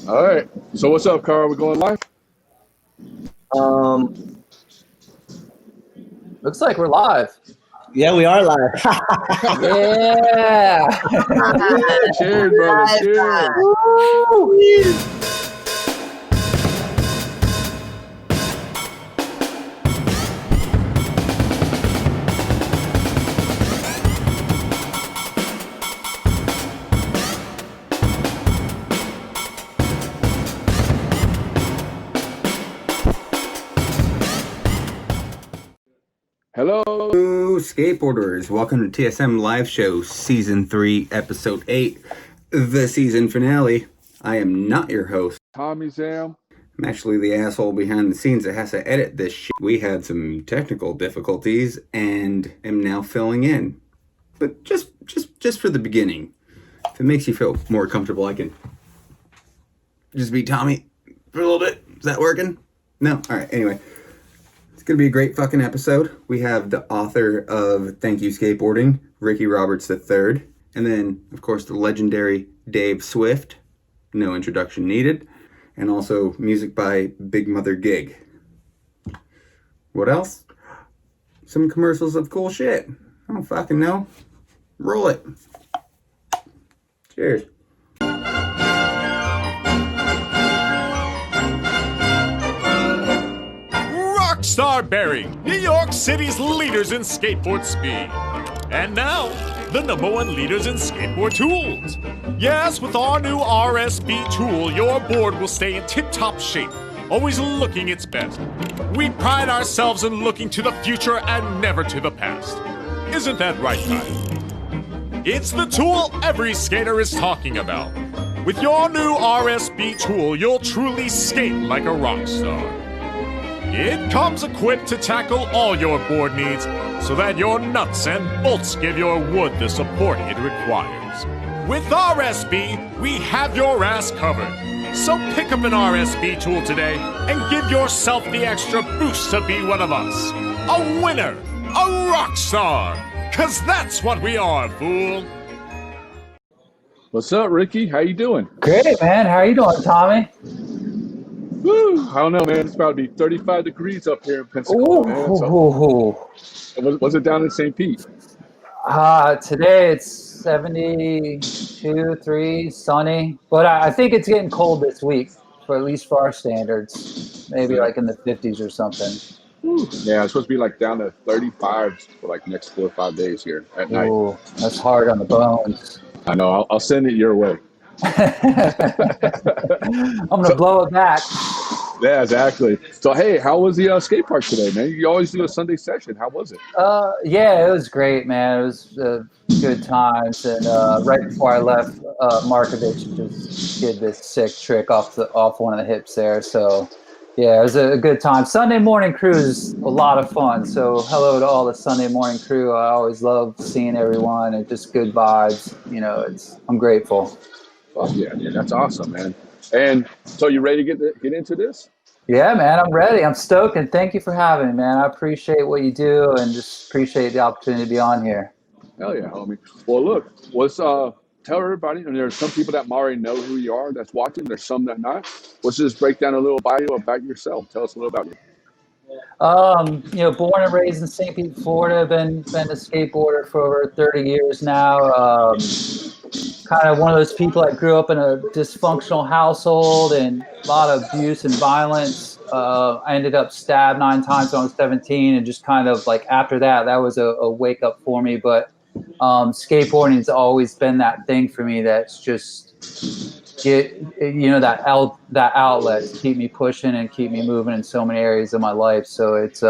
All right. So what's up, Carl? We going live? Um, Looks like we're live. yeah, we are live. Yeah. Cheers, brother. Cheers. Woo! Hello. Skateboarders, welcome to TSM Live Show Season 3, Episode 8, the season finale. I am not your host. Tommie Zam. I'm actually the asshole behind the scenes that has to edit this shit. We had some technical difficulties and am now filling in. But just for the beginning, if it makes you feel more comfortable, I can just be Tommy for a little bit. Is that working? No? Alright, anyway. It's going to be a great fucking episode. We have the author of Thank You Skateboarding, Ricky Roberts III. And then, of course, the legendary Dave Swift. No introduction needed. And also music by Big Mother Gig. What else? Some commercials of cool shit. I don't fucking know. Roll it. Cheers. Rockstar bearing New York City's leaders in skateboard speed. And now, the #1 leaders in skateboard tools. Yes, with our new RSB tool, your board will stay in tip-top shape, always looking its best. We pride ourselves in looking to the future and never to the past. Isn't that right, guys? It's the tool every skater is talking about. With your new RSB tool, you'll truly skate like a rock star. It comes equipped to tackle all your board needs so that your nuts and bolts give your wood the support it requires. With RSB, we have your ass covered. So pick up an RSB tool today and give yourself the extra boost to be one of us. A winner, a rock star, 'cause that's what we are, fool. What's up, Ricky? How you doing? Great, man. How are you doing, Tommy? Woo. I don't know, man. It's about to be 35 degrees up here in Pensacola, man. So, was it down in St. Pete? Today it's 72, 3, sunny. But I think it's getting cold this week, at least for our standards. Maybe like in the 50s or something. Woo. Yeah, it's supposed to be like down to 35 for like next 4 or 5 days here at night. Ooh, that's hard on the bones. I know. I'll send it your way. I'm gonna blow it back. Yeah, exactly. So, hey, how was the skate park today, man? You always do a Sunday session. How was it? Yeah, it was great, man. It was good times. And right before I left, Markovich just did this sick trick off one of the hips there. So, yeah, it was a good time. Sunday morning crew is a lot of fun. So, hello to all the Sunday morning crew. I always love seeing everyone and just good vibes. You know, I'm grateful. Oh, yeah, that's awesome, man. And so you ready to get into this? Yeah, man, I'm ready. I'm stoked, and thank you for having me, man. I appreciate what you do and just appreciate the opportunity to be on here. Hell yeah, homie. Well, look, tell everybody, and there's some people that already know who you are that's watching. There's some that not. Let's just break down a little bio about yourself. Tell us a little about you. Born and raised in St. Pete, Florida. Been a skateboarder for over 30 years now. Kind of one of those people that grew up in a dysfunctional household and a lot of abuse and violence. I ended up stabbed 9 times when I was 17, and just kind of like after that was a wake up for me. But skateboarding's always been that thing for me that's just that outlet to keep me pushing and keep me moving in so many areas of my life. So it's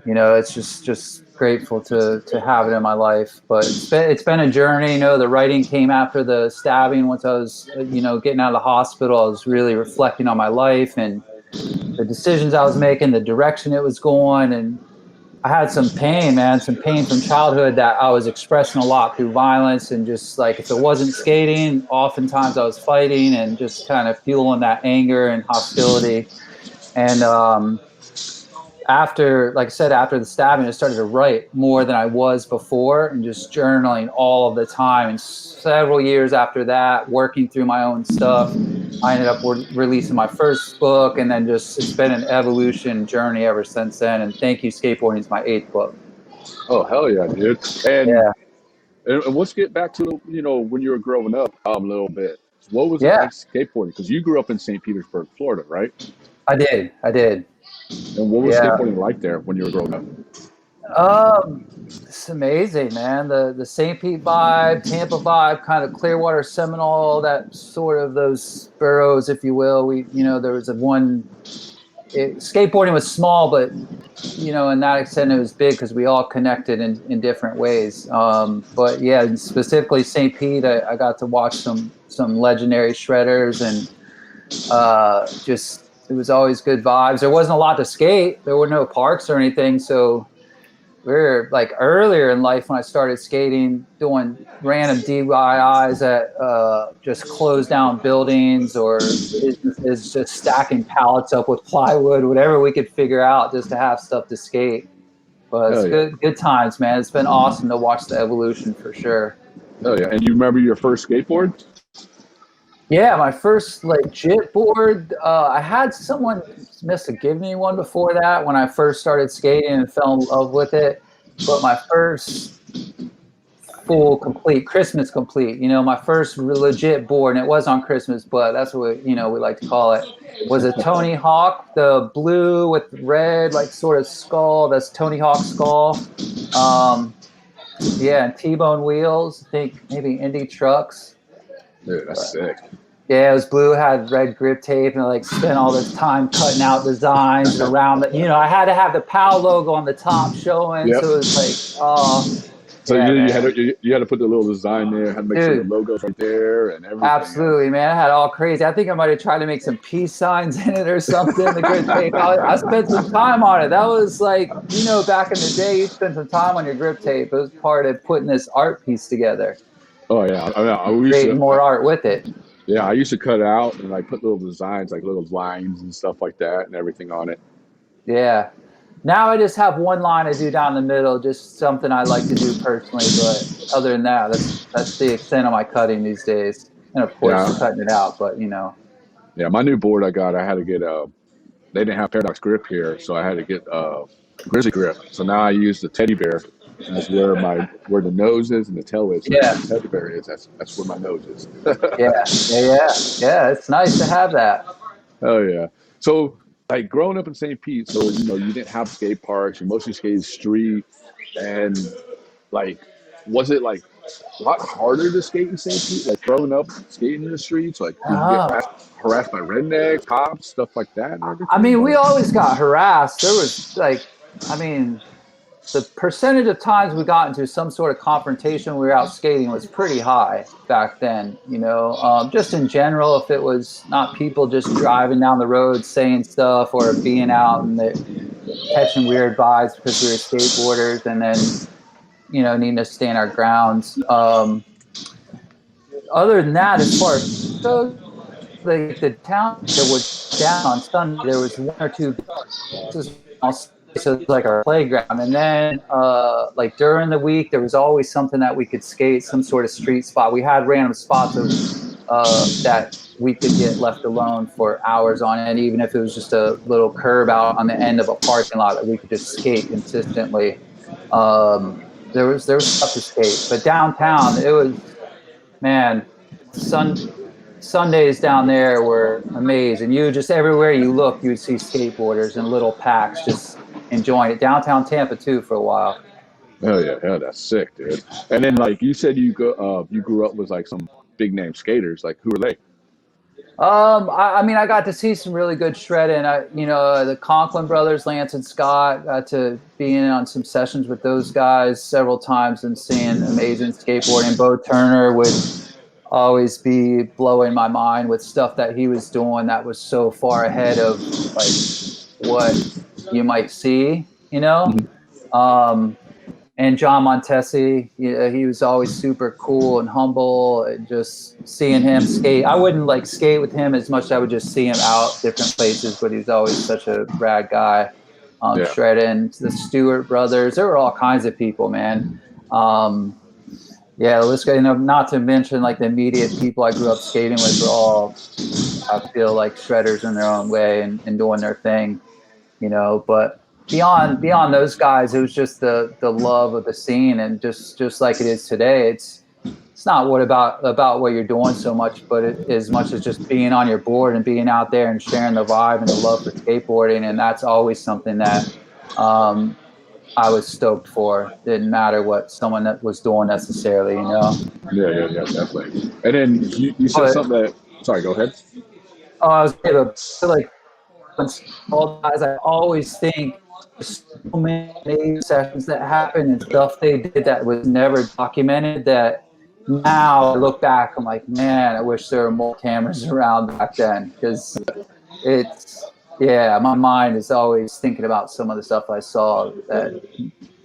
it's just grateful to have it in my life. But it's been a journey. The writing came after the stabbing. Once I was getting out of the hospital, I was really reflecting on my life and the decisions I was making, the direction it was going, and I had some pain from childhood that I was expressing a lot through violence, and just like if it wasn't skating, oftentimes I was fighting and just kind of fueling that anger and hostility. And after the stabbing, I started to write more than I was before, and just journaling all of the time. And several years after that, working through my own stuff, I ended up releasing my first book, and then just it's been an evolution journey ever since then. And thank you, Skateboarding is my 8th book. Oh hell yeah, dude! And Yeah, let's get back to when you were growing up a little bit. What was it yeah, like skateboarding? Because you grew up in St. Petersburg, Florida, right? I did. And what was Yeah. skateboarding like there when you were growing up? It's amazing, man. The St. Pete vibe, Tampa vibe, kind of Clearwater, Seminole, that sort of those boroughs, if you will. There was skateboarding was small, but in that extent it was big because we all connected in different ways. But yeah, specifically St. Pete, I got to watch some legendary shredders, and just it was always good vibes. There wasn't a lot to skate. There were no parks or anything, so we were like earlier in life when I started skating, doing random DIYs at just closed down buildings or businesses, just stacking pallets up with plywood, whatever we could figure out just to have stuff to skate. But it's Hell yeah. good times, man. It's been awesome to watch the evolution for sure. Oh yeah. And you remember your first skateboard? Yeah, my first legit board, I had someone must have given me one before that when I first started skating and fell in love with it. But my first full complete, Christmas complete, my first legit board, and it was on Christmas, but that's what we like to call it, was a Tony Hawk, the blue with red, like sort of skull. That's Tony Hawk skull. Yeah, and T-bone wheels, I think maybe Indy trucks. Dude, that's sick. Yeah, it was blue, had red grip tape, and I spent all this time cutting out designs around it. I had to have the POW logo on the top showing, Yep. so it was like, oh. So yeah, you had to put the little design there, had to make sure the logo's right there and everything. Absolutely, man. I had all crazy. I think I might have tried to make some peace signs in it or something. The grip tape. I spent some time on it. That was back in the day, you spent some time on your grip tape. It was part of putting this art piece together. Oh yeah, Creating more art with it. Yeah, I used to cut it out and put little designs, like little lines and stuff like that, and everything on it. Yeah. Now I just have one line I do down the middle, just something I like to do personally. But other than that, that's the extent of my cutting these days. And of course, cutting it out. But Yeah, my new board I had to get they didn't have Paradox grip here, so I had to get Grizzly grip. So now I use the teddy bear. That's where the nose is and the tail is. Yeah. The teddy bear is. That's where my nose is. Yeah. It's nice to have that. Oh yeah. So growing up in St. Pete, so you didn't have skate parks. You mostly skated street, and was it a lot harder to skate in St. Pete? Growing up skating in the streets, did you get harassed by rednecks, cops, stuff like that? And everything? I mean, we always got harassed. There was the percentage of times we got into some sort of confrontation when we were out skating was pretty high back then, just in general, if it was not people just driving down the road saying stuff or being out and catching weird vibes because we were skateboarders and then, needing to stand our grounds. Other than that, as far as the town that was down on Sunday, there was one or two so it's like our playground. And then during the week, there was always something that we could skate, some sort of street spot. We had random spots that we could get left alone for hours on end, even if it was just a little curb out on the end of a parking lot that we could just skate consistently. There was stuff to skate. But downtown, it was, man, Sundays down there were amazing. You just everywhere you look, you would see skateboarders in little packs just enjoying it. Downtown Tampa too for a while. Oh yeah, that's sick, dude. And then you said you grew up with some big name skaters. Who were they? I mean, I got to see some really good shredding. The Conklin brothers, Lance and Scott, got to be in on some sessions with those guys several times and seeing amazing skateboarding. Bo Turner would always be blowing my mind with stuff that he was doing that was so far ahead of what you might see, and John Montesi, he was always super cool and humble, and just seeing him skate. I wouldn't skate with him as much as I would just see him out different places, but he was always such a rad guy. Shredding, the Stewart brothers, there were all kinds of people, man. Yeah, let's go. Not to mention the immediate people I grew up skating with were all I feel like shredders in their own way and doing their thing, you know. But beyond those guys, it was just the love of the scene, and just like it is today. It's not about what you're doing so much, but as much as just being on your board and being out there and sharing the vibe and the love for skateboarding. And that's always something that I was stoked for. Didn't matter what someone that was doing necessarily, you know. Yeah, definitely. And then you said something that. Sorry, go ahead. I was like, all guys, I always think there's so many sessions that happened and stuff they did that was never documented, that now I look back, I'm like, man, I wish there were more cameras around back then, because my mind is always thinking about some of the stuff I saw that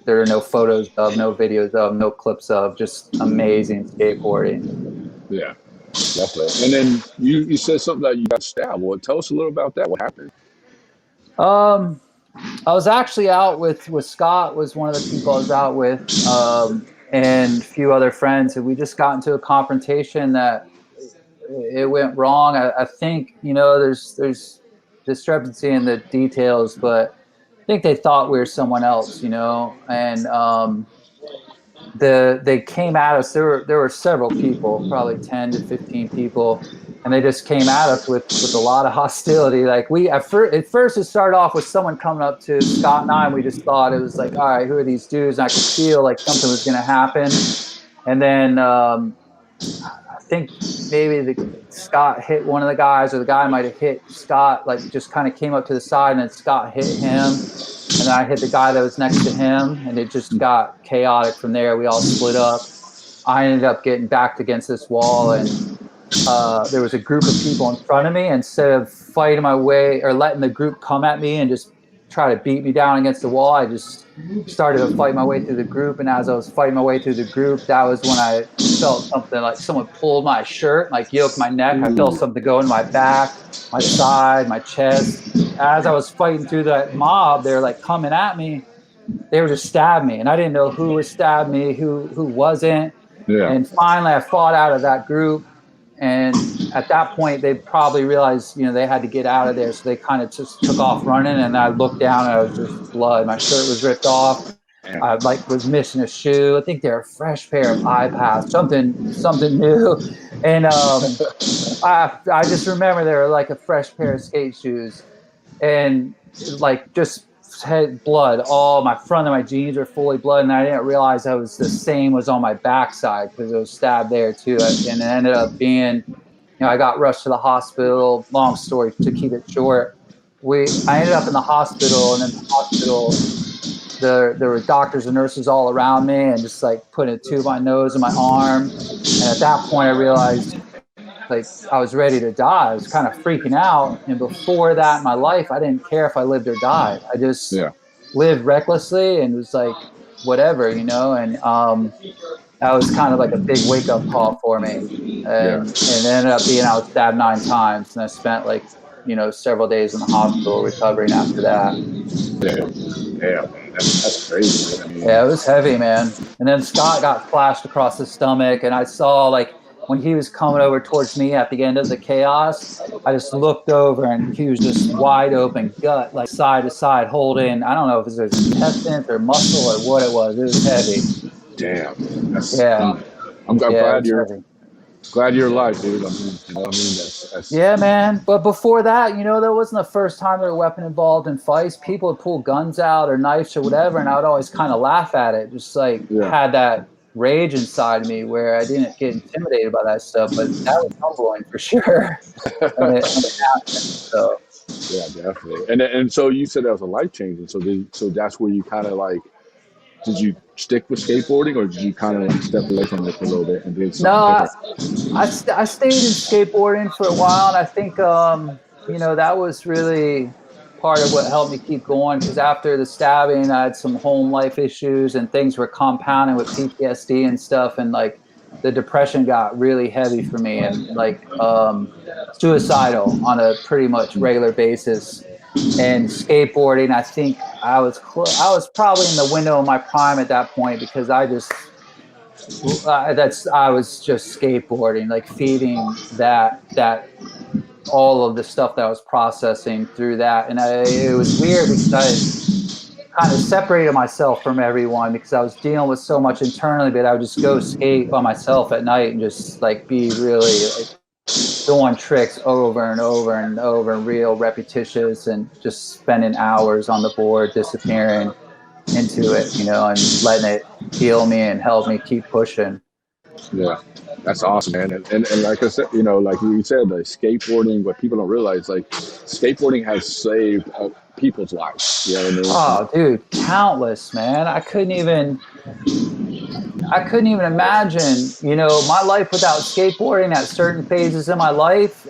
there are no photos of, no videos of, no clips of, just amazing skateboarding. Yeah, definitely. And then you said something that you got stabbed. Well, tell us a little about that. What happened? I was actually out with Scott, was one of the people I was out with, and a few other friends, and we just got into a confrontation that it went wrong. I think, you know, there's discrepancy in the details, but I think they thought we were someone else, you know, and they came at us. There were several people, probably 10 to 15 people, and they just came at us with a lot of hostility. Like at first it started off with someone coming up to Scott and I, and we just thought it was like, all right, who are these dudes? And I could feel like something was going to happen. And then I think maybe Scott hit one of the guys, or the guy might have hit Scott, like just kind of came up to the side, and then Scott hit him. And then I hit the guy that was next to him, and it just got chaotic from there. We all split up. I ended up getting backed against this wall, and there was a group of people in front of me. Instead of fighting my way or letting the group come at me and just try to beat me down against the wall, I just started to fight my way through the group. And as I was fighting my way through the group, that was when I felt something like someone pulled my shirt, like yoked my neck. I felt something go in my back, my side, my chest. As I was fighting through that mob, they were like coming at me. They were just stabbing me, and I didn't know who was stabbing me, who wasn't. Yeah. And finally, I fought out of that group. And at that point, they probably realized, you know, they had to get out of there. So they kind of just took off running. And I looked down, and I was just blood. My shirt was ripped off. I was missing a shoe. I think they're a fresh pair of eye pads, something new. And I just remember they were like a fresh pair of skate shoes, and like just had blood. All my front of my jeans were fully blood, and I didn't realize I was the same was on my backside because it was stabbed there too. And it ended up being, you know, I got rushed to the hospital. Long story to keep it short, I ended up in the hospital, and in the hospital there were doctors and nurses all around me, and just like putting a tube on my nose and my arm. And at that point, I realized, like, I was ready to die. I was kind of freaking out. And before that in my life, I didn't care if I lived or died. I just lived recklessly and was like, whatever, you know. And that was kind of like a big wake up call for me. And it ended up being I was stabbed 9 times, and I spent like, you know, several days in the hospital recovering after that. Yeah, man, that's crazy. I mean, yeah, it was heavy, man. And then Scott got flashed across the stomach, and I saw, like, when he was coming over towards me at the end of the chaos, I just looked over, and he was just wide open, gut, like side to side, holding, I don't know if it was intestines or muscle or what it was. It was heavy. Damn. I'm glad you're alive, dude. I mean, you know what I mean? That's yeah, man. But before that, you know, that wasn't the first time there were weapon involved in fights. People would pull guns out or knives or whatever, and I would always kind of laugh at it. Just like had that rage inside me where I didn't get intimidated by that stuff, but that was humbling for sure. when it happened, so. Yeah, definitely. And so you said that was a life changing. So that's where you kind of like, did you stick with skateboarding, or did you kind of like step away from it for a little bit and did something different? I stayed in skateboarding for a while, and I think you know, that was really part of what helped me keep going, because after the stabbing, I had some home life issues, and things were compounding with PTSD and stuff, and like the depression got really heavy for me, and like suicidal on a pretty much regular basis. And skateboarding, I think I was probably in the window of my prime at that point, because I was just skateboarding, like feeding that all of the stuff that I was processing through that. And it was weird because I kind of separated myself from everyone because I was dealing with so much internally, but I would just go skate by myself at night and just like be really like doing tricks over and over and over and real repetitious and just spending hours on the board, disappearing into it, you know, and letting it heal me and help me keep pushing. Yeah, that's awesome, man. And like I said, you know, like you said, like skateboarding, what people don't realize, like skateboarding has saved people's lives. You know what I mean? Oh, dude, countless, man. I couldn't even imagine, you know, my life without skateboarding at certain phases in my life.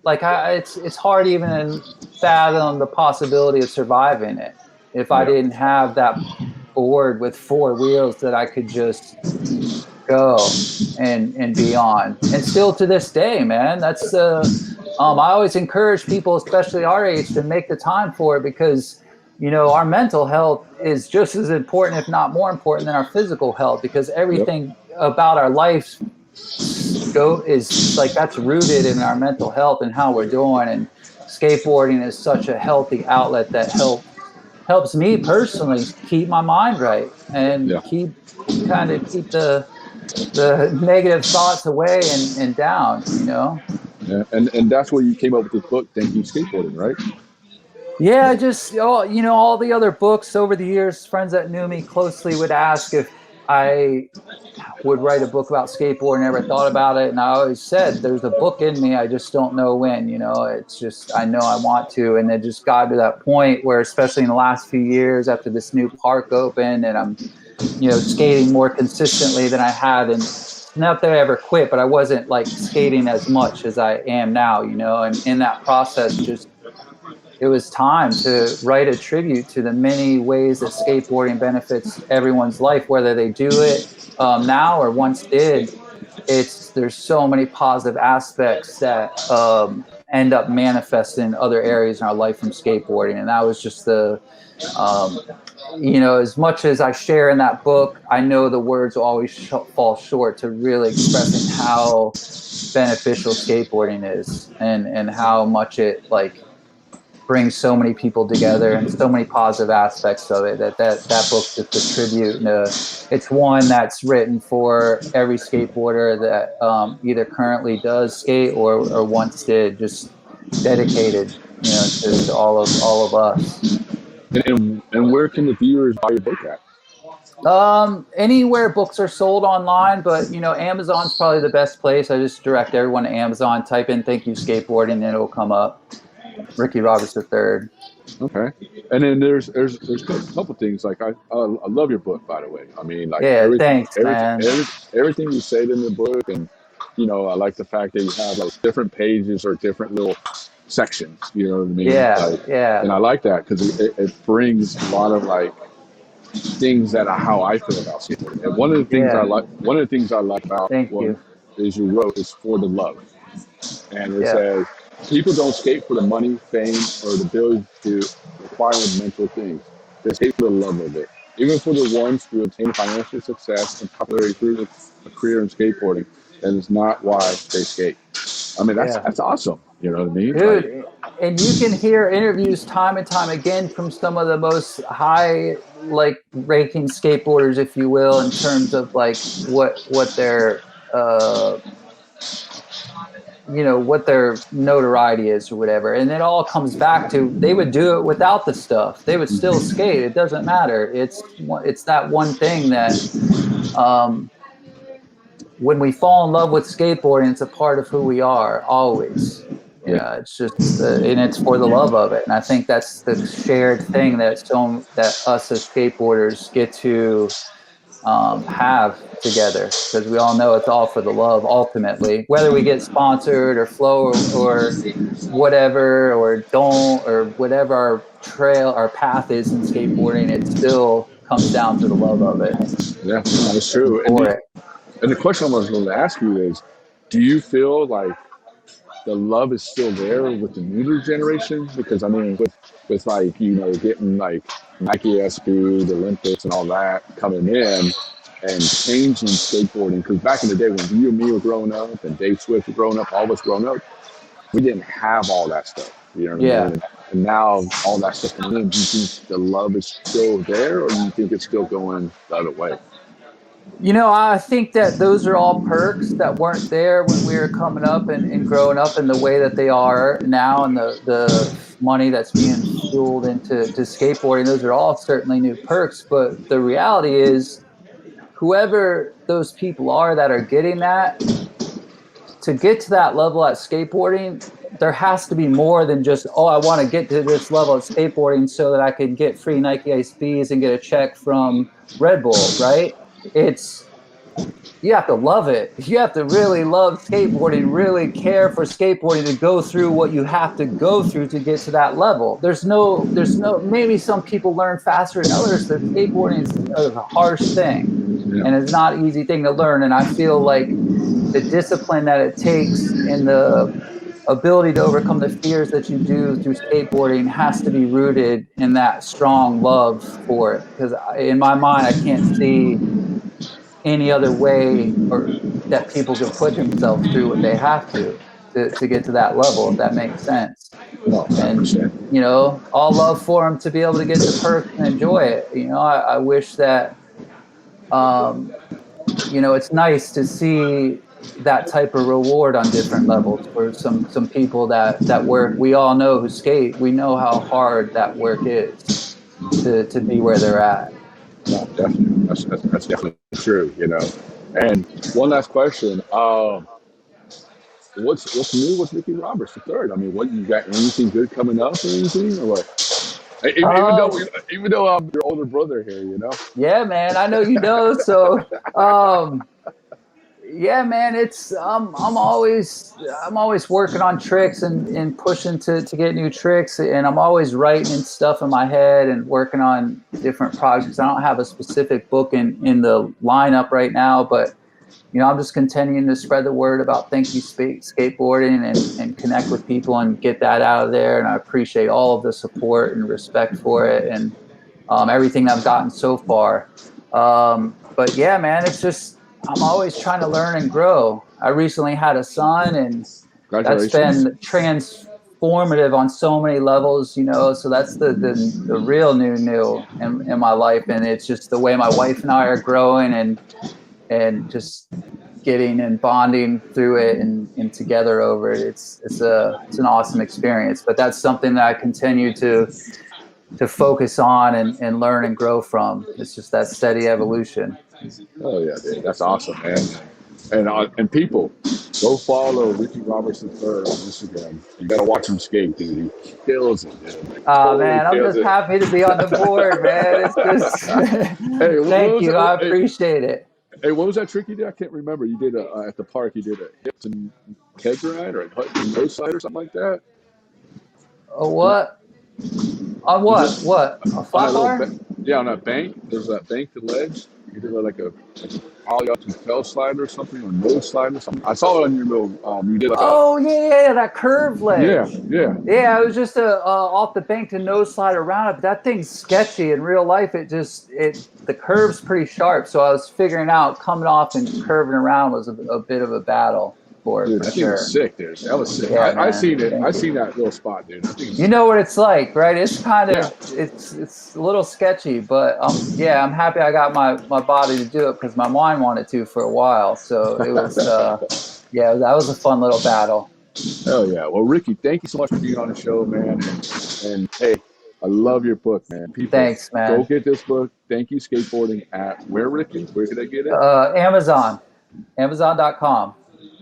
It's hard even to fathom the possibility of surviving it if I didn't have that board with 4 wheels that I could just go and be on. And still to this day, man, that's I always encourage people, especially our age, to make the time for it because, you know, our mental health is just as important, if not more important than our physical health, because everything about our life is like that's rooted in our mental health and how we're doing. And skateboarding is such a healthy outlet that helps me personally keep my mind right and keep the negative thoughts away and down, you know? Yeah. And that's where you came up with this book, Thank You Skateboarding, right? Yeah, just, you know, all the other books over the years, friends that knew me closely would ask if I would write a book about skateboarding, never thought about it. And I always said, there's a book in me. I just don't know when, you know, it's just, I know I want to. And it just got to that point where, especially in the last few years after this new park opened and I'm, you know, skating more consistently than I had. And not that I ever quit, but I wasn't like skating as much as I am now, you know, and in that process, just, it was time to write a tribute to the many ways that skateboarding benefits everyone's life, whether they do it now or once did. There's so many positive aspects that end up manifesting in other areas in our life from skateboarding. And that was just you know, as much as I share in that book, I know the words will always fall short to really expressing how beneficial skateboarding is and how much it like brings so many people together and so many positive aspects of it that book's just a tribute. It's one that's written for every skateboarder that either currently does skate or once did, just dedicated, you know, to all of us. And where can the viewers buy your book at? Anywhere books are sold online, but you know, Amazon's probably the best place. I just direct everyone to Amazon, type in "Thank You Skateboarding" and it'll come up. Ricky Roberts III. Okay, and then there's a couple things like I love your book, by the way. I mean, like Thanks, man. everything you said in the book, and you know, I like the fact that you have like different pages or different little sections. You know what I mean? And I like that because it brings a lot of like things that are how I feel about skateboarding. And one of the things I like about is you wrote is for the love, and it says. People don't skate for the money, fame, or the ability to acquire mental things. They skate for the love of it. Even for the ones who attain financial success and popularity through a career in skateboarding, that is not why they skate. I mean, that's awesome. You know what I mean? Dude, and you can hear interviews time and time again from some of the most high, like, ranking skateboarders, if you will, in terms of, like, what their you know, what their notoriety is or whatever. And it all comes back to, they would do it without the stuff. They would still skate. It doesn't matter. It's that one thing that when we fall in love with skateboarding, it's a part of who we are always. Yeah, it's just, and it's for the love of it. And I think that's the shared thing that us as skateboarders get to have together, because we all know it's all for the love ultimately, whether we get sponsored or flow or whatever, or don't, or whatever our path is in skateboarding, it still comes down to the love of it. Yeah, that's true. And the question I was going to ask you is, do you feel like the love is still there with the newer generation? Because I mean, with like, you know, getting like Nike SB, the Olympics and all that coming in and changing skateboarding. Because back in the day when you and me were growing up and Dave Swift were growing up, all of us growing up, we didn't have all that stuff. You know what I mean? And now all that stuff coming in. Do you think the love is still there, or do you think it's still going the other way? You know, I think that those are all perks that weren't there when we were coming up and growing up in the way that they are now, and the money that's being fueled into skateboarding. Those are all certainly new perks. But the reality is, whoever those people are that are getting that, to get to that level at skateboarding, there has to be more than just, oh, I want to get to this level at skateboarding so that I can get free Nike Ice Bees and get a check from Red Bull, right? You have to love it. You have to really love skateboarding, really care for skateboarding to go through what you have to go through to get to that level. There's no, maybe some people learn faster than others, but skateboarding is a harsh thing. Yeah. And it's not an easy thing to learn. And I feel like the discipline that it takes and the ability to overcome the fears that you do through skateboarding has to be rooted in that strong love for it. Because in my mind, I can't see any other way or that people can put themselves through what they have to get to that level, if that makes sense. No, and, you know, all love for them to be able to get the perks and enjoy it. You know, I wish that, you know, it's nice to see that type of reward on different levels for some people that work. We all know who skate. We know how hard that work is to be where they're at. No, definitely. That's definitely true, you know. And one last question. What's new with Ricky Roberts III? I mean, what, you got anything good coming up or anything, or what? Even though I'm your older brother here, you know. Yeah, man, I know you know. So, yeah, man, it's I'm always working on tricks and pushing to get new tricks, and I'm always writing stuff in my head and working on different projects. I don't have a specific book in the lineup right now, but you know, I'm just continuing to spread the word about Thank You Skateboarding and connect with people and get that out of there. And I appreciate all of the support and respect for it and everything I've gotten so far. But yeah, man, it's just, I'm always trying to learn and grow. I recently had a son, and that's been transformative on so many levels, you know, so that's the real new in my life. And it's just the way my wife and I are growing and just getting and bonding through it and together over it. It's an awesome experience. But that's something that I continue to focus on and learn and grow from. It's just that steady evolution. Oh yeah, dude, that's awesome, man. And people, go follow Ricky Roberts III on Instagram. You gotta watch him skate, dude. He kills it, dude. Oh man, I'm just happy to be on the board, man. It's just hey, thank you. I appreciate it. Hey, what was that trick you did? I can't remember. You did at the park. You did a hips and keg grind or a nose slide or something like that. A what? On what? What? A flat bar? Yeah, on that bank. There's that bank to ledge. You did like a ollie up to tail slide or something, or nose slide or something. I saw it on your little. You did like that curve ledge. Yeah. It was just a off the bank to nose slide around it. But that thing's sketchy in real life. The curve's pretty sharp. So I was figuring out coming off and curving around was a bit of a battle. Dude, that thing was sick, dude. That was sick. Yeah, I seen it. I seen that little spot, dude. You know what it's like, right? It's kind of it's a little sketchy, but I'm happy I got my body to do it because my mind wanted to for a while. So it was that was a fun little battle. Oh yeah. Well, Ricky, thank you so much for being on the show, man. And hey, I love your book, man. People, thanks, man. Go get this book. Thank You Skateboarding at where, Ricky? Where can I get it? Amazon. Amazon.com.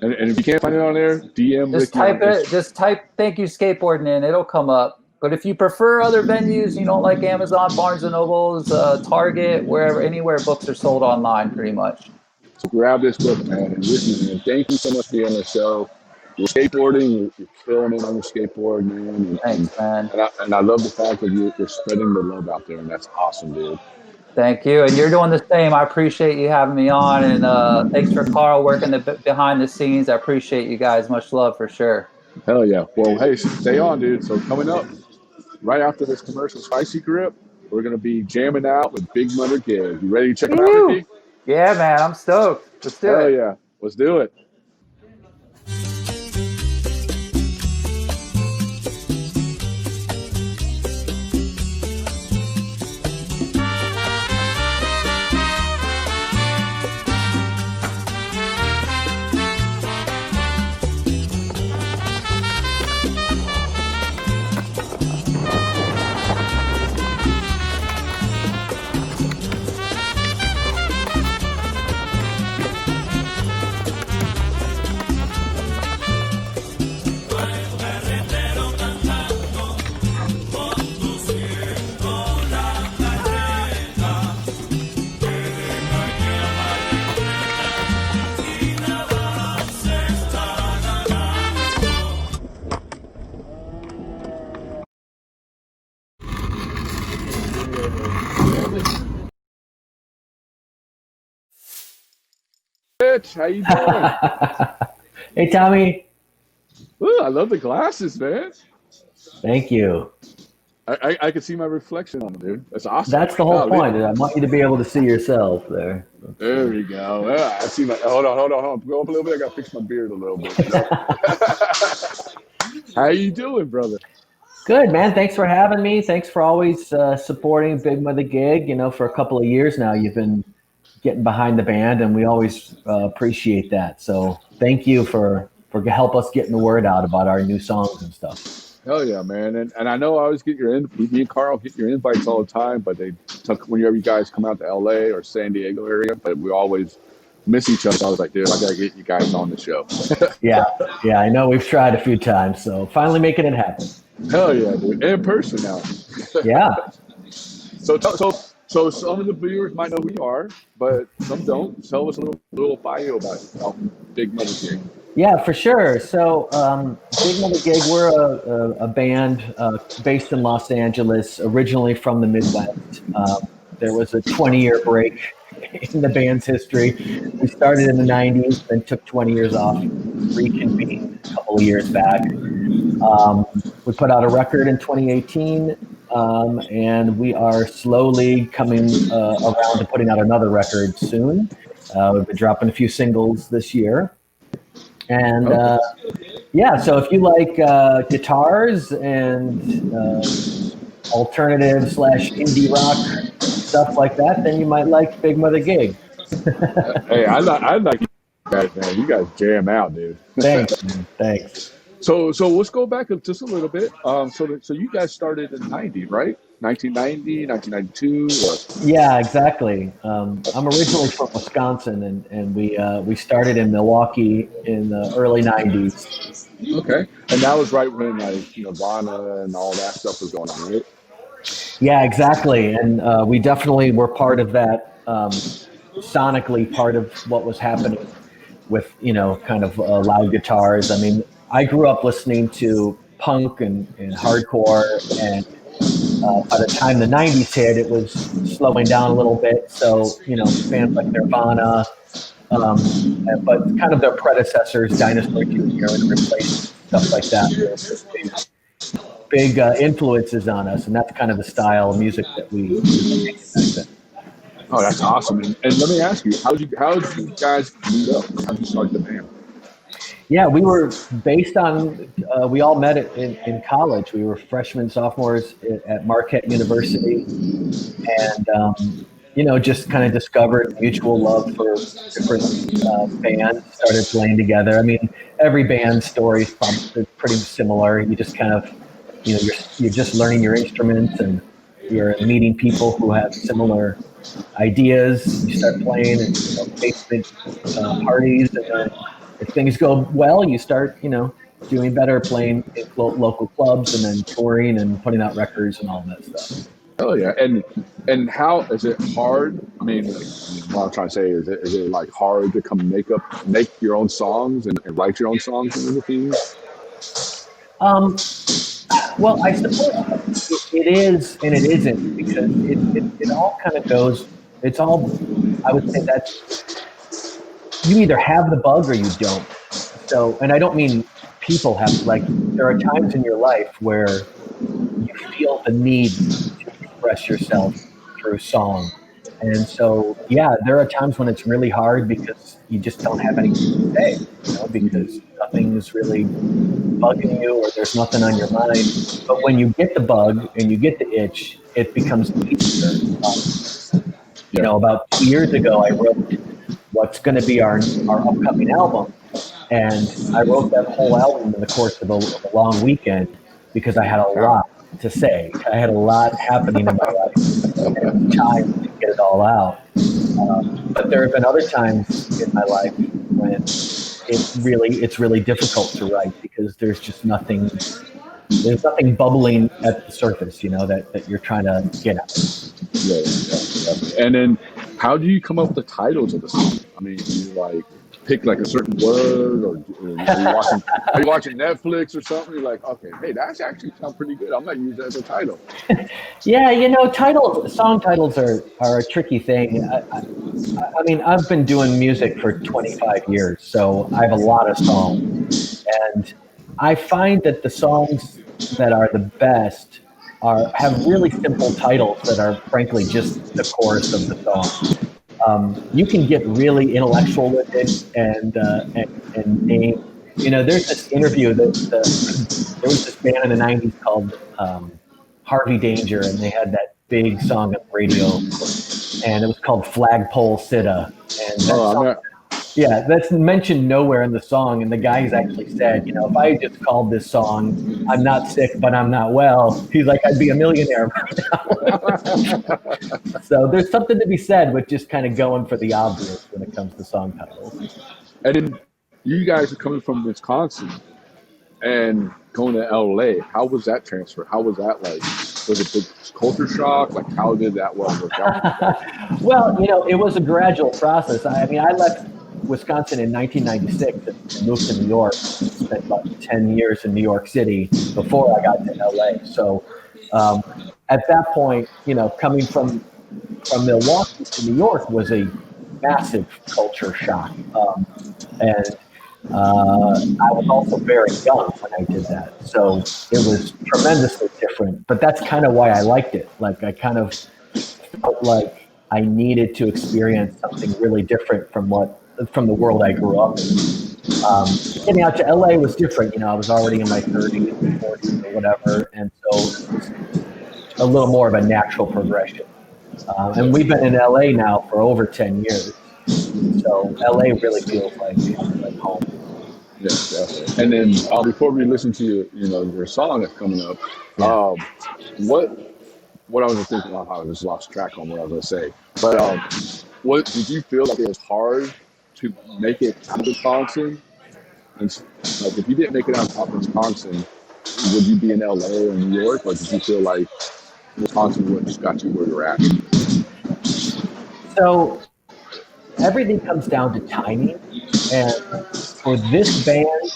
And if you can't find it on there, DM Ricky. Just type Thank You Skateboarding in. It'll come up. But if you prefer other venues, you don't like Amazon, Barnes & Nobles, Target, anywhere books are sold online pretty much. So grab this book, man. And Ricky, man, thank you so much for being on the show. You're skateboarding. You're killing it on your skateboard, man. Thanks, man. And I love the fact that you're spreading the love out there, and that's awesome, dude. Thank you. And you're doing the same. I appreciate you having me on. And thanks for Carl working behind the scenes. I appreciate you guys. Much love for sure. Hell yeah. Well, hey, stay on, dude. So coming up right after this commercial Spicy Grip, we're going to be jamming out with Big Mother Gig. You ready to check it out, Ricky? Yeah, man. I'm stoked. Let's do it. Hell yeah. Let's do it. Fitch. How you doing? Hey, Tommie. Ooh, I love the glasses, man. Thank you. I can see my reflection on them, dude. That's awesome. That's the whole Oh, point. I want you to be able to see yourself there. there we go. I see my. Hold on. Go up a little bit. I gotta fix my beard a little bit. How you doing, brother? Good, man. Thanks for having me. Thanks for always supporting Big Mother Gig. You know, for a couple of years now, you've been getting behind the band, and we always appreciate that. So thank you for help us getting the word out about our new songs and stuff. Hell yeah, man. And I know I always get me and Carl get your invites all the time, but they took whenever you guys come out to LA or San Diego area, but we always miss each other. So I was like, dude, I gotta get you guys on the show. Yeah, I know we've tried a few times, so finally making it happen. Hell yeah, dude. In person now. Yeah. So some of the viewers might know who you are, but some don't. Tell us a little bio about Big Mother Gig. Yeah, for sure. So Big Mother Gig, we're a band based in Los Angeles, originally from the Midwest. There was a 20-year break in the band's history. We started in the 90s, then took 20 years off, reconvened a couple of years back. We put out a record in 2018, and we are slowly coming around to putting out another record soon. We've been dropping a few singles this year. And so if you like guitars and alternative / indie rock stuff like that, then you might like Big Mother Gig. Hey, I like you guys, man. You guys jam out, dude. Thanks, man. Thanks. So let's go back just a little bit. So you guys started in 90, right? 1990, 1992? Yeah, exactly. I'm originally from Wisconsin, and we started in Milwaukee in the early 90s. Okay. And that was right when like Nirvana and all that stuff was going on, right? Yeah, exactly. And we definitely were part of that, sonically part of what was happening with, kind of loud guitars. I mean, I grew up listening to punk and hardcore, and by the time the 90s hit, it was slowing down a little bit. So, bands like Nirvana, but kind of their predecessors, Dinosaur Jr. and Replacement, stuff like that. Big influences on us, and that's kind of the style of music that we make back then. Oh, that's awesome. And let me ask you, how did you guys meet up? How did you start the band? Yeah, we were based on, we all met in college. We were freshmen, sophomores at Marquette University, and, just kind of discovered mutual love for different bands, started playing together. I mean, every band story is probably pretty similar. You just kind of, you're just learning your instruments, and you're meeting people who have similar ideas. You start playing at basement parties, and then if things go well, you start, doing better, playing in local clubs, and then touring and putting out records and all that stuff. Oh yeah, and how is it hard? I mean, what I'm trying to say is it like hard to come make your own songs and write your own songs and everything? Well, I suppose it is and it isn't, because it all kind of goes. It's all, I would say that's, you either have the bug or you don't. So, and I don't mean people have, like, there are times in your life where you feel the need to express yourself through song. And so, yeah, there are times when it's really hard because you just don't have anything to say, because nothing is really bugging you, or there's nothing on your mind. But when you get the bug and you get the itch, it becomes easier. About 2 years ago, I wrote what's going to be our upcoming album. And I wrote that whole album in the course of a long weekend because I had a lot to say. I had a lot happening in my life, and it was time to get it all out. But there have been other times in my life when it's really difficult to write because there's just nothing bubbling at the surface, that you're trying to get at. Yeah. And then how do you come up with the titles of the song? I mean, pick like a certain word, or are you watching Netflix or something? You're like, okay, hey, that's actually sound pretty good. I might use that as a title. Yeah, song titles are a tricky thing. I mean, I've been doing music for 25 years, so I have a lot of songs, and I find that the songs that are the best have really simple titles that are frankly just the chorus of the song. You can get really intellectual with it and name. There's this interview there was this band in the '90s called Harvey Danger, and they had that big song on the radio, and it was called Flagpole Sitta. And that's mentioned nowhere in the song. And the guys actually said, if I just called this song "I'm Not Sick, But I'm Not Well," he's like, I'd be a millionaire right now. So there's something to be said with just kind of going for the obvious when it comes to song titles. And then you guys are coming from Wisconsin and going to LA. How was that transfer? How was that like? Was it big culture shock? Like, how did that work out? Well, it was a gradual process. I mean, I left Wisconsin in 1996 and moved to New York. Spent about 10 years in New York City before I got to LA. So at that point, coming from Milwaukee to New York was a massive culture shock. And I was also very young when I did that. So it was tremendously different. But that's kind of why I liked it. Like, I kind of felt like I needed to experience something really different from the world I grew up in. Getting out to LA was different. I was already in my 30s and 40s or whatever. And so it was a little more of a natural progression. And we've been in LA now for over 10 years. So LA really feels like home. Yeah, definitely. And then before we listen to your song that's coming up, what I was thinking, I just lost track on what I was going to say. But what did you feel like it was hard to make it out of Wisconsin? And like, if you didn't make it out of Wisconsin, would you be in LA or New York, or did you feel like Wisconsin would just got you where you're at? So everything comes down to timing, and for this band,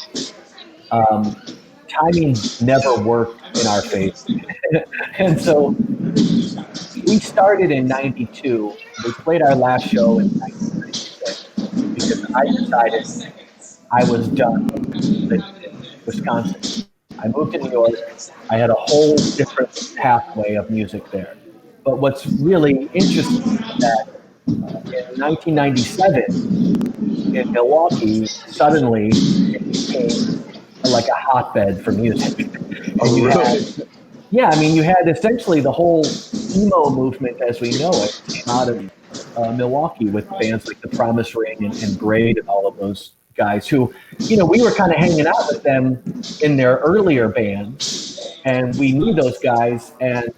timing never worked in our favor. And so we started in '92. We played our last show in 1996 because I decided I was done with Wisconsin. I moved to New York. I had a whole different pathway of music there. But what's really interesting is that in 1997, in Milwaukee, suddenly it became like a hotbed for music. And you had essentially the whole emo movement as we know it came out of Milwaukee with bands like The Promise Ring and Braid and all of those guys who, we were kind of hanging out with them in their earlier bands, and we knew those guys, and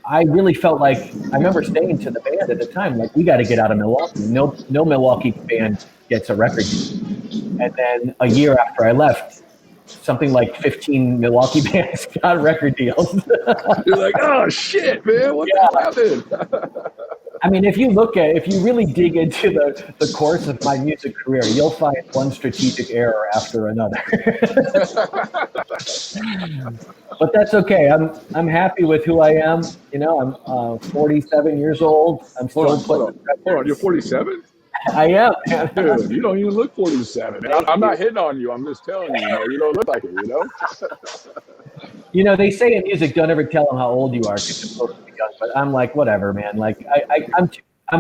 I really felt like, I remember saying to the band at the time, like, we got to get out of Milwaukee. No Milwaukee band gets a record deal. And then a year after I left, something like 15 Milwaukee bands got record deals. You're like, oh shit, man, what the hell happened? I mean, if you really dig into the course of my music career, you'll find one strategic error after another. But that's okay. I'm happy with who I am. I'm 47 years old. I'm still Hold on, you're 47? I am. Dude, you don't even look 47. I'm not hitting on you. I'm just telling you, you don't look like it, They say in music, don't ever tell them how old you are because you're supposed to be young. But I'm like, whatever, man. Like, I'm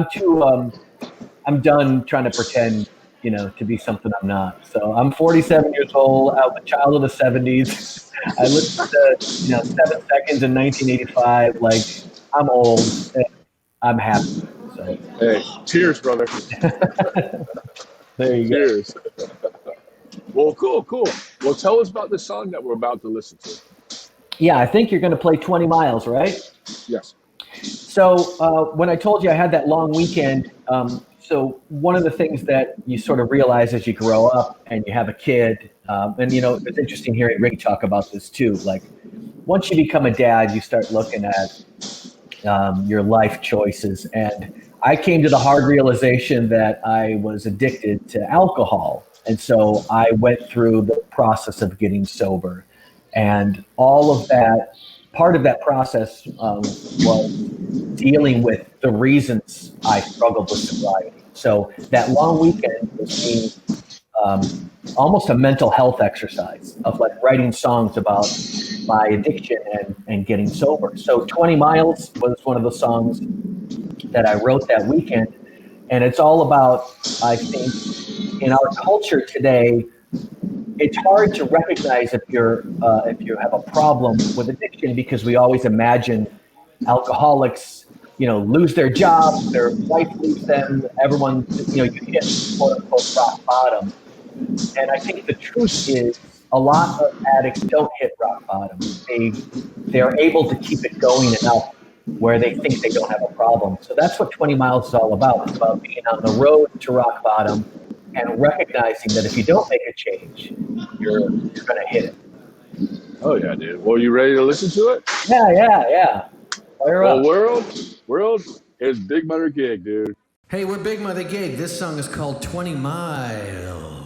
done trying to pretend, to be something I'm not. So I'm 47 years old. I'm a child of the 70s. I listened to, 7 Seconds in 1985. Like, I'm old. And I'm happy. So. Hey, cheers, brother. There you cheers. Go. Well, cool. Well, tell us about the song that we're about to listen to. Yeah, I think you're going to play 20 Miles, right? Yes. So when I told you I had that long weekend, so one of the things that you sort of realize as you grow up and you have a kid, and it's interesting hearing Ricky talk about this too. Like, once you become a dad, you start looking at your life choices. And I came to the hard realization that I was addicted to alcohol. And so I went through the process of getting sober. And all of that, part of that process was dealing with the reasons I struggled with sobriety. So that long weekend was being almost a mental health exercise of like writing songs about my addiction and getting sober. So 20 Miles was one of the songs that I wrote that weekend. And it's all about, I think, in our culture today, it's hard to recognize if you have a problem with addiction because we always imagine alcoholics, lose their jobs, their wife leaves them, everyone, you hit quote unquote rock bottom. And I think the truth is a lot of addicts don't hit rock bottom. They're able to keep it going enough where they think they don't have a problem. So that's what 20 Miles is all about. It's about being on the road to rock bottom and recognizing that if you don't make a change, you're going to hit it. Oh, yeah, dude. Well, you ready to listen to it? Yeah. Fire up. World, it's Big Mother Gig, dude. Hey, we're Big Mother Gig. This song is called 20 Miles.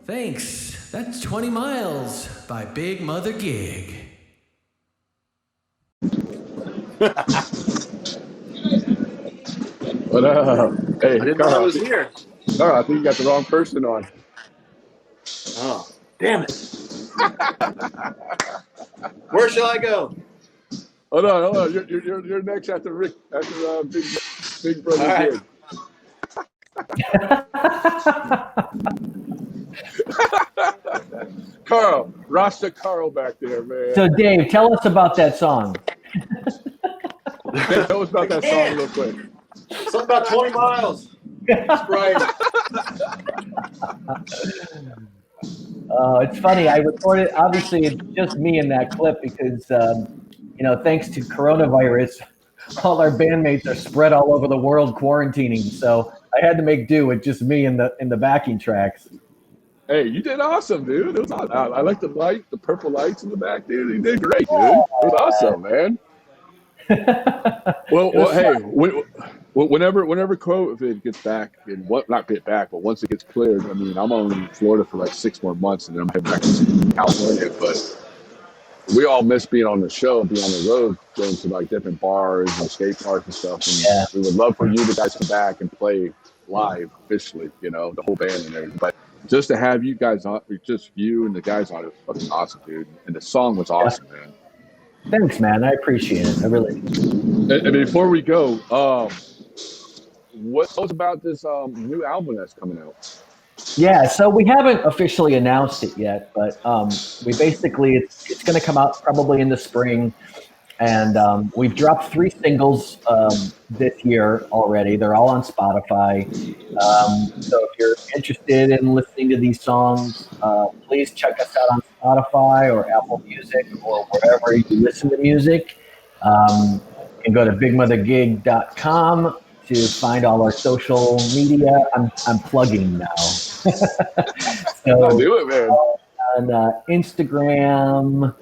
Thanks. That's 20 Miles by Big Mother Gig. But hey, I didn't know I Carl, was here. Carl, I think you got the wrong person on. Oh, damn it. Where shall I go? Hold on. You're next after Rick, after Big Brother All right. Gig. Carl, Rasta Carl back there, man. So, Dave, tell us about that song. Dave, tell us about that song real quick. Something about 20 miles. Sprite. It's funny. I recorded. Obviously, it's just me in that clip because, thanks to coronavirus, all our bandmates are spread all over the world quarantining. So I had to make do with just me in the backing tracks. Hey, you did awesome, dude. It was awesome. I like the purple lights in the back, dude. You did great, dude. It was awesome, man. Well, hey, whenever COVID gets back, and not get back, but once it gets cleared, I mean, I'm only in Florida for like 6 more months, and then I'm heading back to California. But we all miss being on the show, being on the road, going to like different bars and skate parks and stuff. And we would love for you guys to come back and play live officially, the whole band and everything. But just to have you guys on, just you and the guys on, it was fucking awesome, dude. And the song was awesome, man. Thanks, man. I appreciate it. I really do. And before we go, what's about this new album that's coming out? Yeah, so we haven't officially announced it yet, but we basically it's going to come out probably in the spring, and we've dropped 3 singles this year already. They're all on Spotify. So if you're interested in listening to these songs, please check us out on Spotify or Apple Music or wherever you listen to music. You can go to bigmothergig.com to find all our social media. I'm plugging now. So do it, man. On Instagram,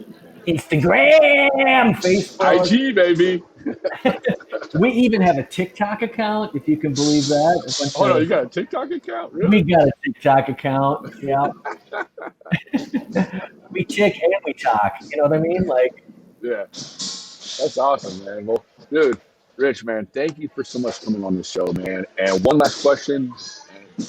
Facebook, IG, baby. We even have a TikTok account, if you can believe that. Oh no, you got a TikTok account? Really? We got a TikTok account. Yeah. We chick and we talk. You know what I mean? Like. Yeah. That's awesome, man. Well, dude, Rich, man, thank you for so much coming on the show, man. And one last question.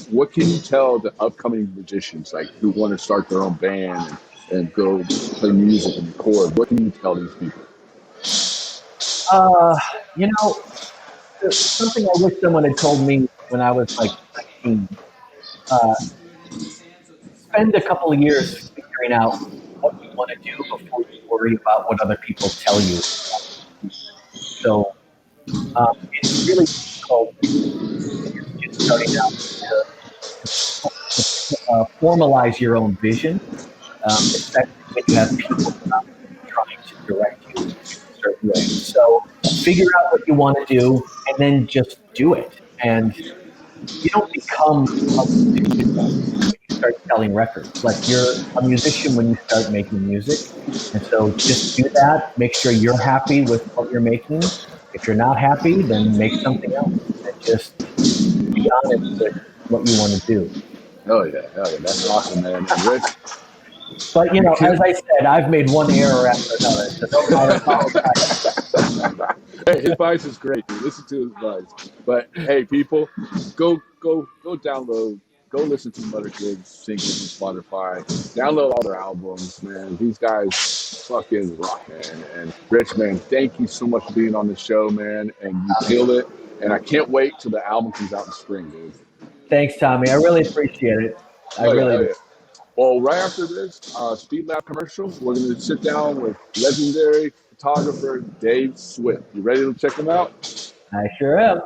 What can you tell the upcoming musicians, like, who want to start their own band and go play music and record? What can you tell these people? Something I wish someone had told me when I was like 19. Spend a couple of years figuring out what you want to do before you worry about what other people tell you. So it's really difficult when you're just starting out to formalize your own vision, especially when you have people trying to direct you in a certain way. So figure out what you want to do and then just do it. And you don't become a musician when you start selling records. Like, you're a musician when you start making music. And so just do that. Make sure you're happy with what you're making. If you're not happy, then make something else. And just be honest with what you want to do. Hell yeah. That's awesome, man. And Rich. But, as I said, I've made one error after another. So don't apologize. Hey, his advice is great, dude. Listen to his advice. But hey, people, go download, go listen to Mother Gigs singles on Spotify. Download all their albums, man. These guys fucking rock, man. And Rich, man, thank you so much for being on the show, man. And you killed it. And I can't wait till the album comes out in spring, dude. Thanks, Tommy. I really appreciate it. I really do. Well, right after this SpeedLab commercial, we're going to sit down with legendary photographer Dave Swift. You ready to check him out? I sure am.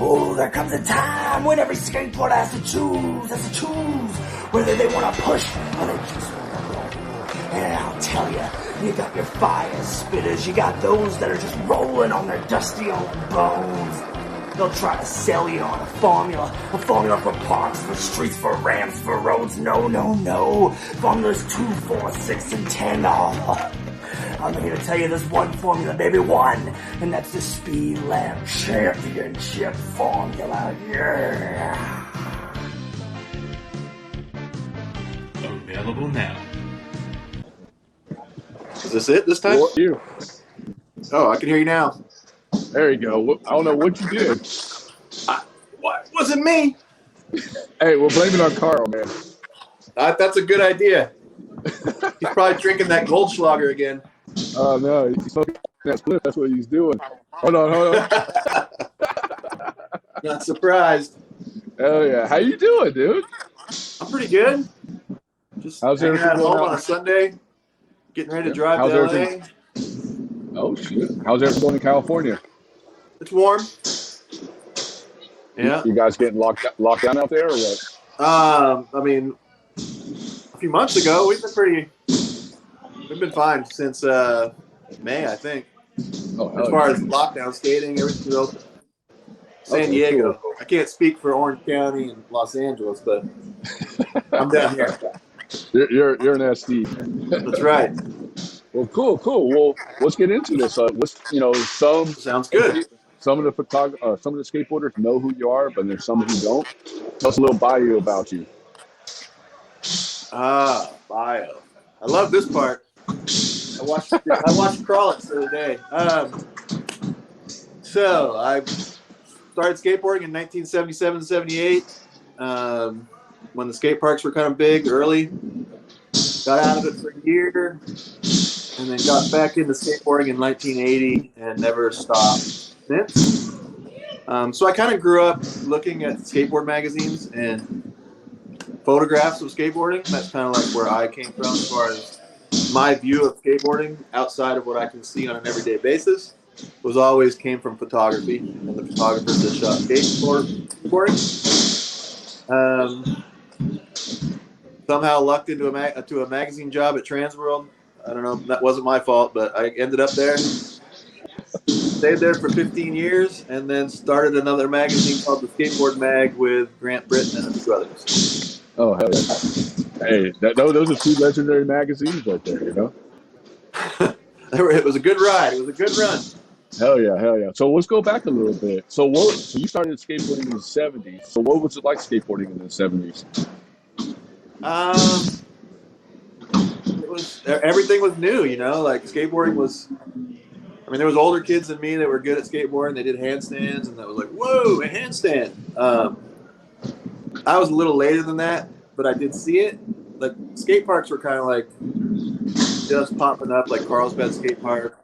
Oh, there comes a time when every skateboarder has to choose whether they want to push or they just want to roll. And I'll tell you got your fire spitters, you got those that are just rolling on their dusty old bones. They'll try to sell you on a formula for parks, for streets, for ramps, for roads. No. Formulas 2, 4, 6, and 10. Oh, I'm here to tell you there's one formula, baby, one. And that's the SpeedLab Championship formula. Yeah. Available now. Is this it this time? You. Oh, I can hear you now. There you go. I don't know what you did. What? Wasn't me. Hey, we'll blame it on Carl, man. That's a good idea. He's probably drinking that Goldschlager again. Oh no, he's smoking that split. That's what he's doing. Hold on. Not surprised. Hell yeah. How you doing, dude? I'm pretty good. Just How's hanging everything out at going home out? on a Sunday, getting ready to drive How's to LA. everything? Oh shit. How's everything going in California? It's warm. Yeah. You guys getting locked down out there or what? I mean, a few months ago, we've been fine since May, I think. Oh, As far as lockdown, skating, everything's open. San Okay, Diego. cool. I can't speak for Orange County and Los Angeles, but I'm down here. You're an SD. That's right. Well, cool. Well, let's get into this. Sounds good. Some of the skateboarders know who you are, but there's some who don't. Tell us a little bio about you. Bio. I love this part. I watched Crawlix the other day. So I started skateboarding in 1977-78 when the skate parks were kind of big early. Got out of it for a year and then got back into skateboarding in 1980 and never stopped since. So I kind of grew up looking at skateboard magazines and photographs of skateboarding. That's kind of like where I came from as far as my view of skateboarding outside of what I can see on an everyday basis. Always came from photography and the photographers that shot skateboarding. Somehow lucked into a magazine job at Transworld. I don't know, that wasn't my fault, but I ended up there. Stayed there for 15 years and then started another magazine called the Skateboard Mag with Grant Britton and a few others. Oh, hell yeah. Hey, those are two legendary magazines right there, you know? It was a good ride. It was a good run. Hell yeah. So let's go back a little bit. So you started skateboarding in the 70s. So what was it like skateboarding in the 70s? Everything was new, you know, like skateboarding was, there was older kids than me that were good at skateboarding. They did handstands and that was like, whoa, a handstand. I was a little later than that, but I did see it. Like skate parks were kind of like just popping up, like Carlsbad Skate Park.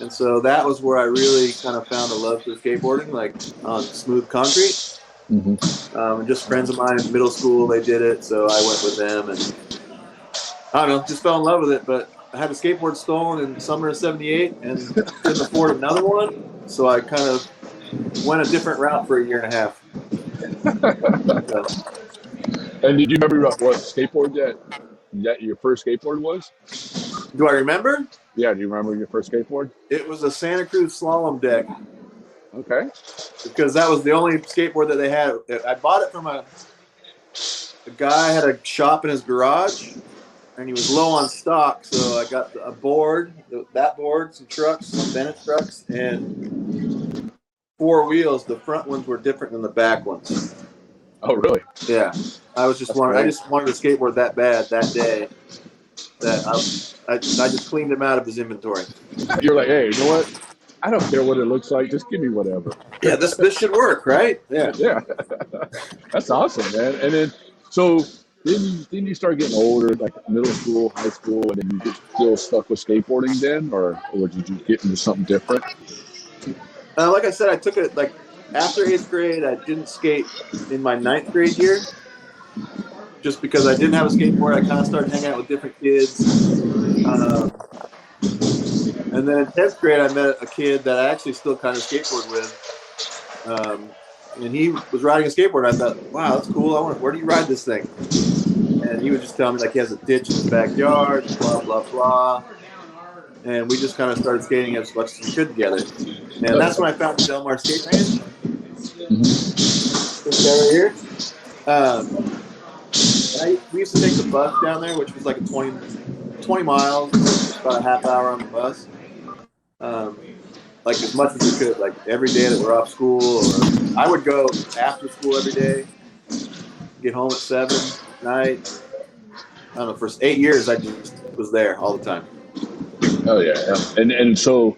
And so that was where I really kind of found a love for skateboarding, like on smooth concrete. Mm-hmm. And just friends of mine in middle school, they did it, so I went with them, and I don't know, just fell in love with it. But I had a skateboard stolen in summer of '78, and couldn't afford another one, so I kind of went a different route for a year and a half. And did you remember what skateboard that your first skateboard was? Do I remember? Yeah, do you remember your first skateboard? It was a Santa Cruz slalom deck. Okay. Because that was the only skateboard that they had. I bought it from a guy had a shop in his garage, and he was low on stock, so I got a board, that board, some trucks, some Bennett trucks, and 4 wheels. The front ones were different than the back ones. Oh, really? Yeah. I just wanted a skateboard that bad that day that I just cleaned him out of his inventory. You're like, hey, you know what? I don't care what it looks like. Just give me whatever. Yeah, this should work, right? Yeah. Yeah. That's awesome, man. And then, so then you start getting older, like middle school, high school, and then you get still stuck with skateboarding then, or did you get into something different? Like I said, I took it like after 8th grade. I didn't skate in my 9th grade year, just because I didn't have a skateboard. I kind of started hanging out with different kids. And then in 10th grade, I met a kid that I actually still kind of skateboard with. And he was riding a skateboard. I thought, wow, that's cool. Where do you ride this thing? And he would just tell me, like, he has a ditch in his backyard, blah, blah, blah. And we just kind of started skating as much as we could together. And that's when I found the Del Mar Skate Ranch. This guy right here. We used to take the bus down there, which was like 20 miles, about a half hour on the bus. Like as much as we could, like every day that we're off school, or I would go after school every day, get home at 7 at night. I don't know, for 8 years I just was there all the time. Oh yeah. And so,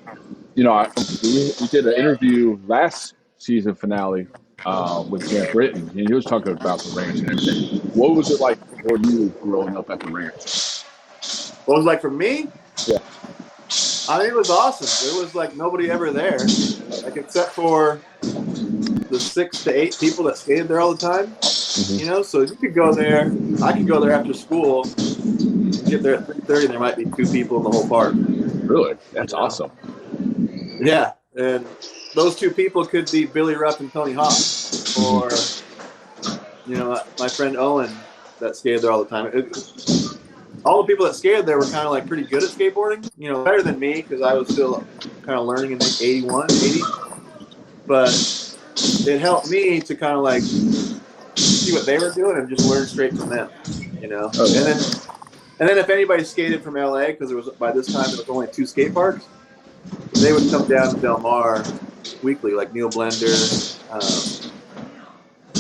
you know, we did an interview last season finale with Grant Britton, and he was talking about the ranch and everything. What was it like for you growing up at the ranch? What was it like for me? Yeah. I mean, it was awesome. There was like nobody ever there, like except for the 6 to 8 people that skated there all the time. You know, so you could go there. I could go there after school, get there at 3:30, and there might be 2 people in the whole park. Really? That's awesome. Yeah, and those 2 people could be Billy Ruff and Tony Hawk, or my friend Owen that skated there all the time. All the people that skated there were kind of like pretty good at skateboarding. You know, better than me because I was still kind of learning in 81, 80. But it helped me to kind of like see what they were doing and just learn straight from them. You know, and then if anybody skated from LA, because by this time there was only 2 skate parks, they would come down to Del Mar weekly, like Neil Blender,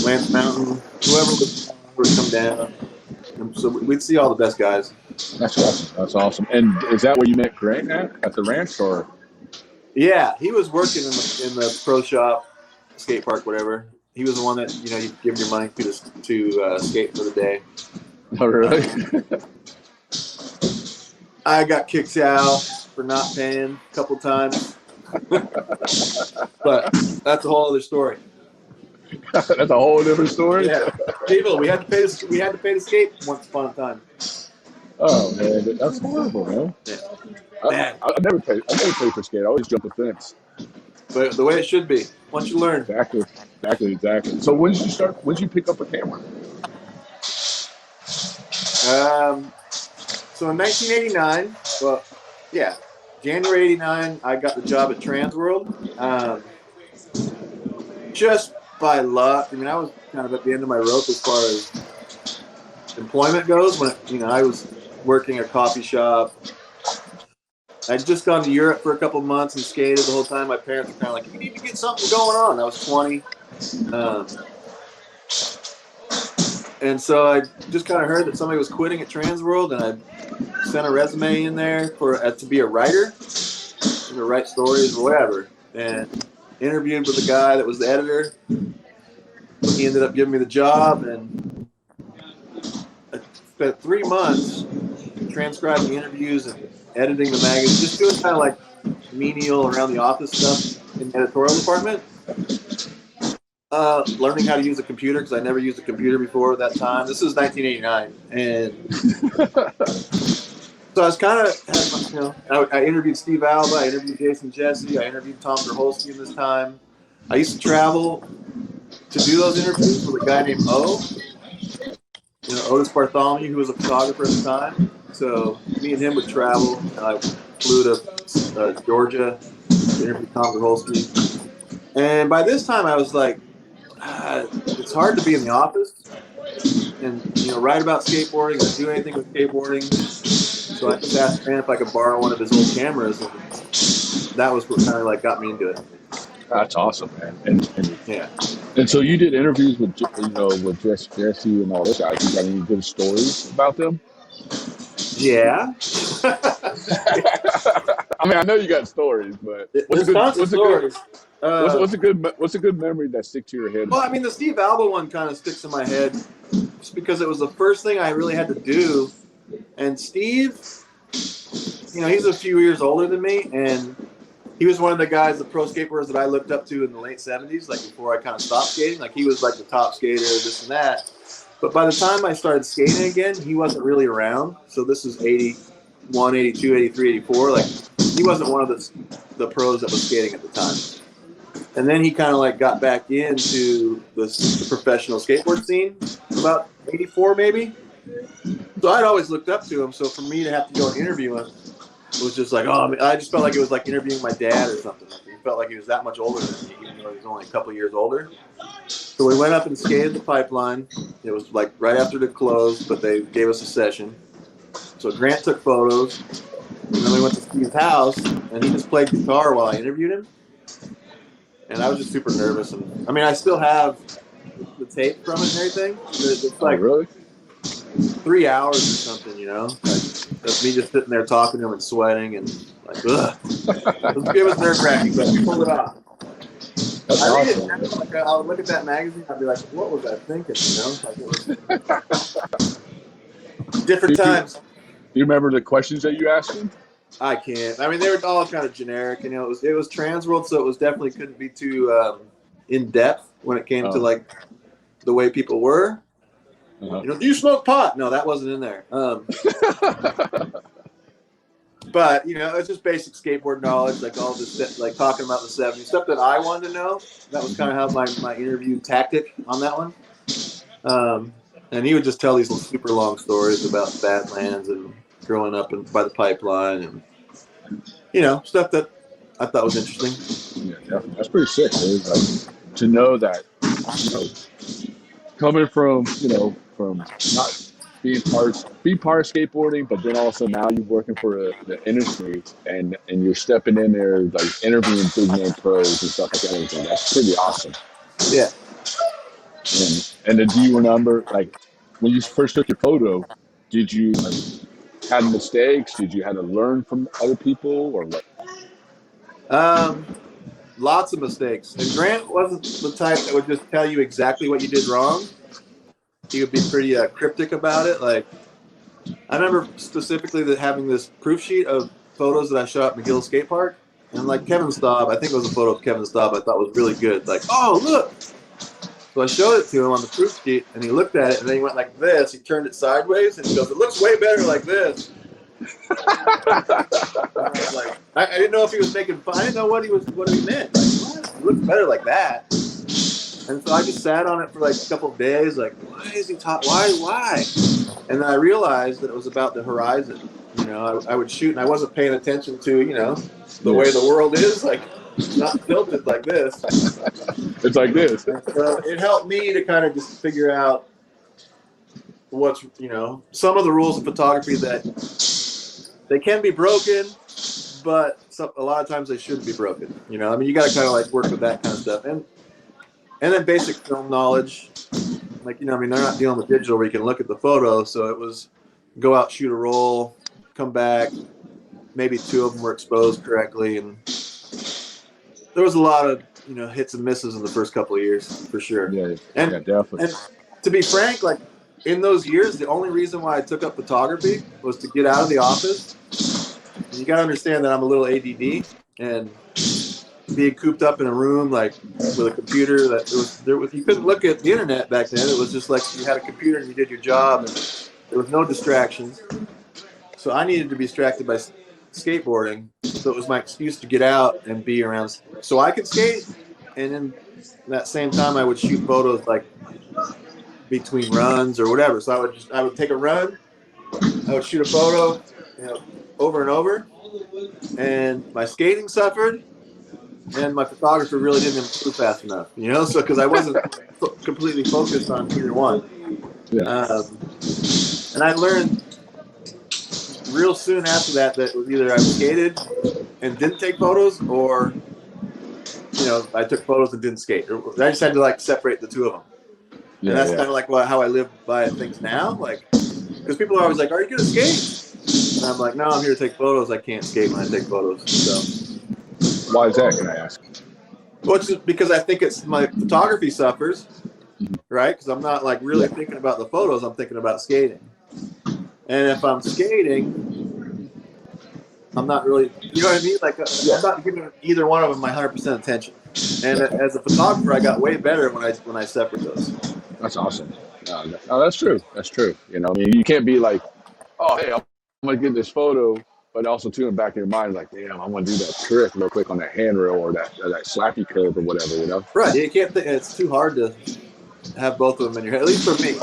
Lance Mountain, whoever would come down. And so we'd see all the best guys. That's awesome. That's awesome. And is that where you met Grant at the ranch, or? Yeah, he was working in the pro shop, skate park, whatever. He was the one that you give your money to skate for the day. Oh, really? I got kicked out for not paying a couple times, but that's a whole other story. That's a whole different story. Yeah, people, we had to pay to skate once upon a time. Oh man, that's horrible, man. Yeah. I never paid for skate. I always jump the fence. But the way it should be. Once you learn. Exactly. So when did you pick up a camera? So in 1989, well, yeah, January '89, I got the job at Transworld. Just by luck. I mean, I was kind of at the end of my rope as far as employment goes. When I was working a coffee shop. I'd just gone to Europe for a couple months and skated the whole time. My parents were kind of like, "You need to get something going on." I was 20. And so I just kind of heard that somebody was quitting at Transworld, and I sent a resume in there to be a writer, to write stories or whatever, and interviewed with the guy that was the editor. He ended up giving me the job, and I spent 3 months transcribing interviews and editing the magazine, just doing kind of like menial around the office stuff in the editorial department. Learning how to use a computer because I never used a computer before at that time. This is 1989, and so I was kind of, I interviewed Steve Alba, I interviewed Jason Jesse, I interviewed Tom Verholstein this time. I used to travel to do those interviews with a guy named Otis Bartholomew, who was a photographer at the time. So me and him would travel, and I flew to Georgia to interview Tom Verholstein. And by this time, I was like, it's hard to be in the office and write about skateboarding or do anything with skateboarding. So I just asked Grant if I could borrow one of his old cameras, and that was what kind of like got me into it. That's awesome, man. And yeah. And so you did interviews with Jesse and all those guys. You got any good stories about them? Yeah. I mean, I know you got stories, but what's a good memory that sticks to your head? Well, I mean, the Steve Alba one kind of sticks in my head just because it was the first thing I really had to do. And Steve, he's a few years older than me, and he was one of the guys, the pro skateboarders that I looked up to in the late 70s, like before I kind of stopped skating. Like he was like the top skater, this and that. But by the time I started skating again, he wasn't really around. So this is 81, 82, 83, 84. Like he wasn't one of the pros that was skating at the time. And then he kind of like got back into the professional skateboard scene about 84 maybe. So I'd always looked up to him. So for me to have to go and interview him was just like, I just felt like it was like interviewing my dad or something. Like, he felt like he was that much older than me, even though he was only a couple years older. So we went up and skated the pipeline. It was like right after the close, but they gave us a session. So Grant took photos, and then we went to Steve's house, and he just played guitar while I interviewed him. And I was just super nervous. And I mean, I still have the tape from it and everything. It's like really? 3 hours or something, Like, that's me just sitting there talking to him and sweating and like, ugh. It was nerve-wracking, but we pulled it off. That's I read awesome. it. Like, I'll look at that magazine. I'll be like, what was I thinking? You know, like it was different times. Do you remember the questions that you asked him? I can't. I mean, they were all kind of generic. You know, it was Transworld, so it was definitely couldn't be too in depth when it came to like the way people were. You know, do you smoke pot? No, that wasn't in there. But you know, it's just basic skateboard knowledge, like all this, like talking about the '70s stuff that I wanted to know. That was kind of how my interview tactic on that one. And he would just tell these super long stories about Badlands and growing up by the pipeline, and you know, stuff that I thought was interesting. Yeah, definitely. That's pretty sick, dude. Like, to know that, you know, coming from, you know, from not being part of skateboarding, but then also now you're working for the industry and you're stepping in there, like interviewing big name pros and stuff like that. Everything. That's pretty awesome. Yeah. And then do you remember, like, when you first took your photo, did you have mistakes? Did you have to learn from other people or what? Lots of mistakes. And Grant wasn't the type that would just tell you exactly what you did wrong. He would be pretty cryptic about it. Like, I remember specifically that having this proof sheet of photos that I shot at McGill Skate Park. And like Kevin Staub, I think it was a photo of Kevin Staub I thought was really good. Like, oh, look. So I showed it to him on the proof sheet, and he looked at it, and then he went like this. He turned it sideways, and he goes, it looks way better like this. I was like, I didn't know if he was making fun. I didn't know what he meant. Like, what? It looks better like that. And so I just sat on it for like a couple of days, like, why is he talking? Why? And then I realized that it was about the horizon. You know, I would shoot, and I wasn't paying attention to, you know, the way the world is, like, not tilted like this. It's like this. And so it helped me to kind of just figure out what's, you know, some of the rules of photography that they can be broken, but a lot of times they shouldn't be broken. You know, I mean, you got to kind of like work with that kind of stuff. And then basic film knowledge, like, you know, I mean, they're not dealing with digital where you can look at the photo. So it was go out, shoot a roll, come back. Maybe 2 of them were exposed correctly. And there was a lot of, you know, hits and misses in the first couple of years for sure. Yeah, and, definitely. And to be frank, like in those years, the only reason why I took up photography was to get out of the office. And you got to understand that I'm a little ADD, and being cooped up in a room like with a computer you couldn't look at the internet back then. It was just like you had a computer and you did your job, and there was no distractions. So I needed to be distracted by skateboarding. So it was my excuse to get out and be around so I could skate. And in that same time, I would shoot photos like between runs or whatever. So I would take a run, I would shoot a photo, you know, over and over, and my skating suffered. And my photographer really didn't improve fast enough, you know, so because I wasn't completely focused on either one. Yeah. And I learned real soon after that it was either I skated and didn't take photos, or, you know, I took photos and didn't skate. I just had to like separate the 2 of them. Yeah, and that's kind of like how I live by things now. Like, because people are always like, "Are you gonna skate?" And I'm like, "No, I'm here to take photos. I can't skate when I take photos." So. Why is that, can I ask? Well, it's just because I think it's my photography suffers, right? Because I'm not like really thinking about the photos. I'm thinking about skating. And if I'm skating, I'm not really, you know what I mean? Like, I'm not giving either one of them my 100% attention. And as a photographer, I got way better when I separate those. That's awesome. No, that's true. That's true. You know, I mean, you can't be like, oh, hey, I'm going to get this photo. But also, too, in the back of your mind, like, damn, I'm going to do that trick real quick on that handrail or that slappy curve or whatever, you know? Right. You can't think, it's too hard to have both of them in your head, at least for me.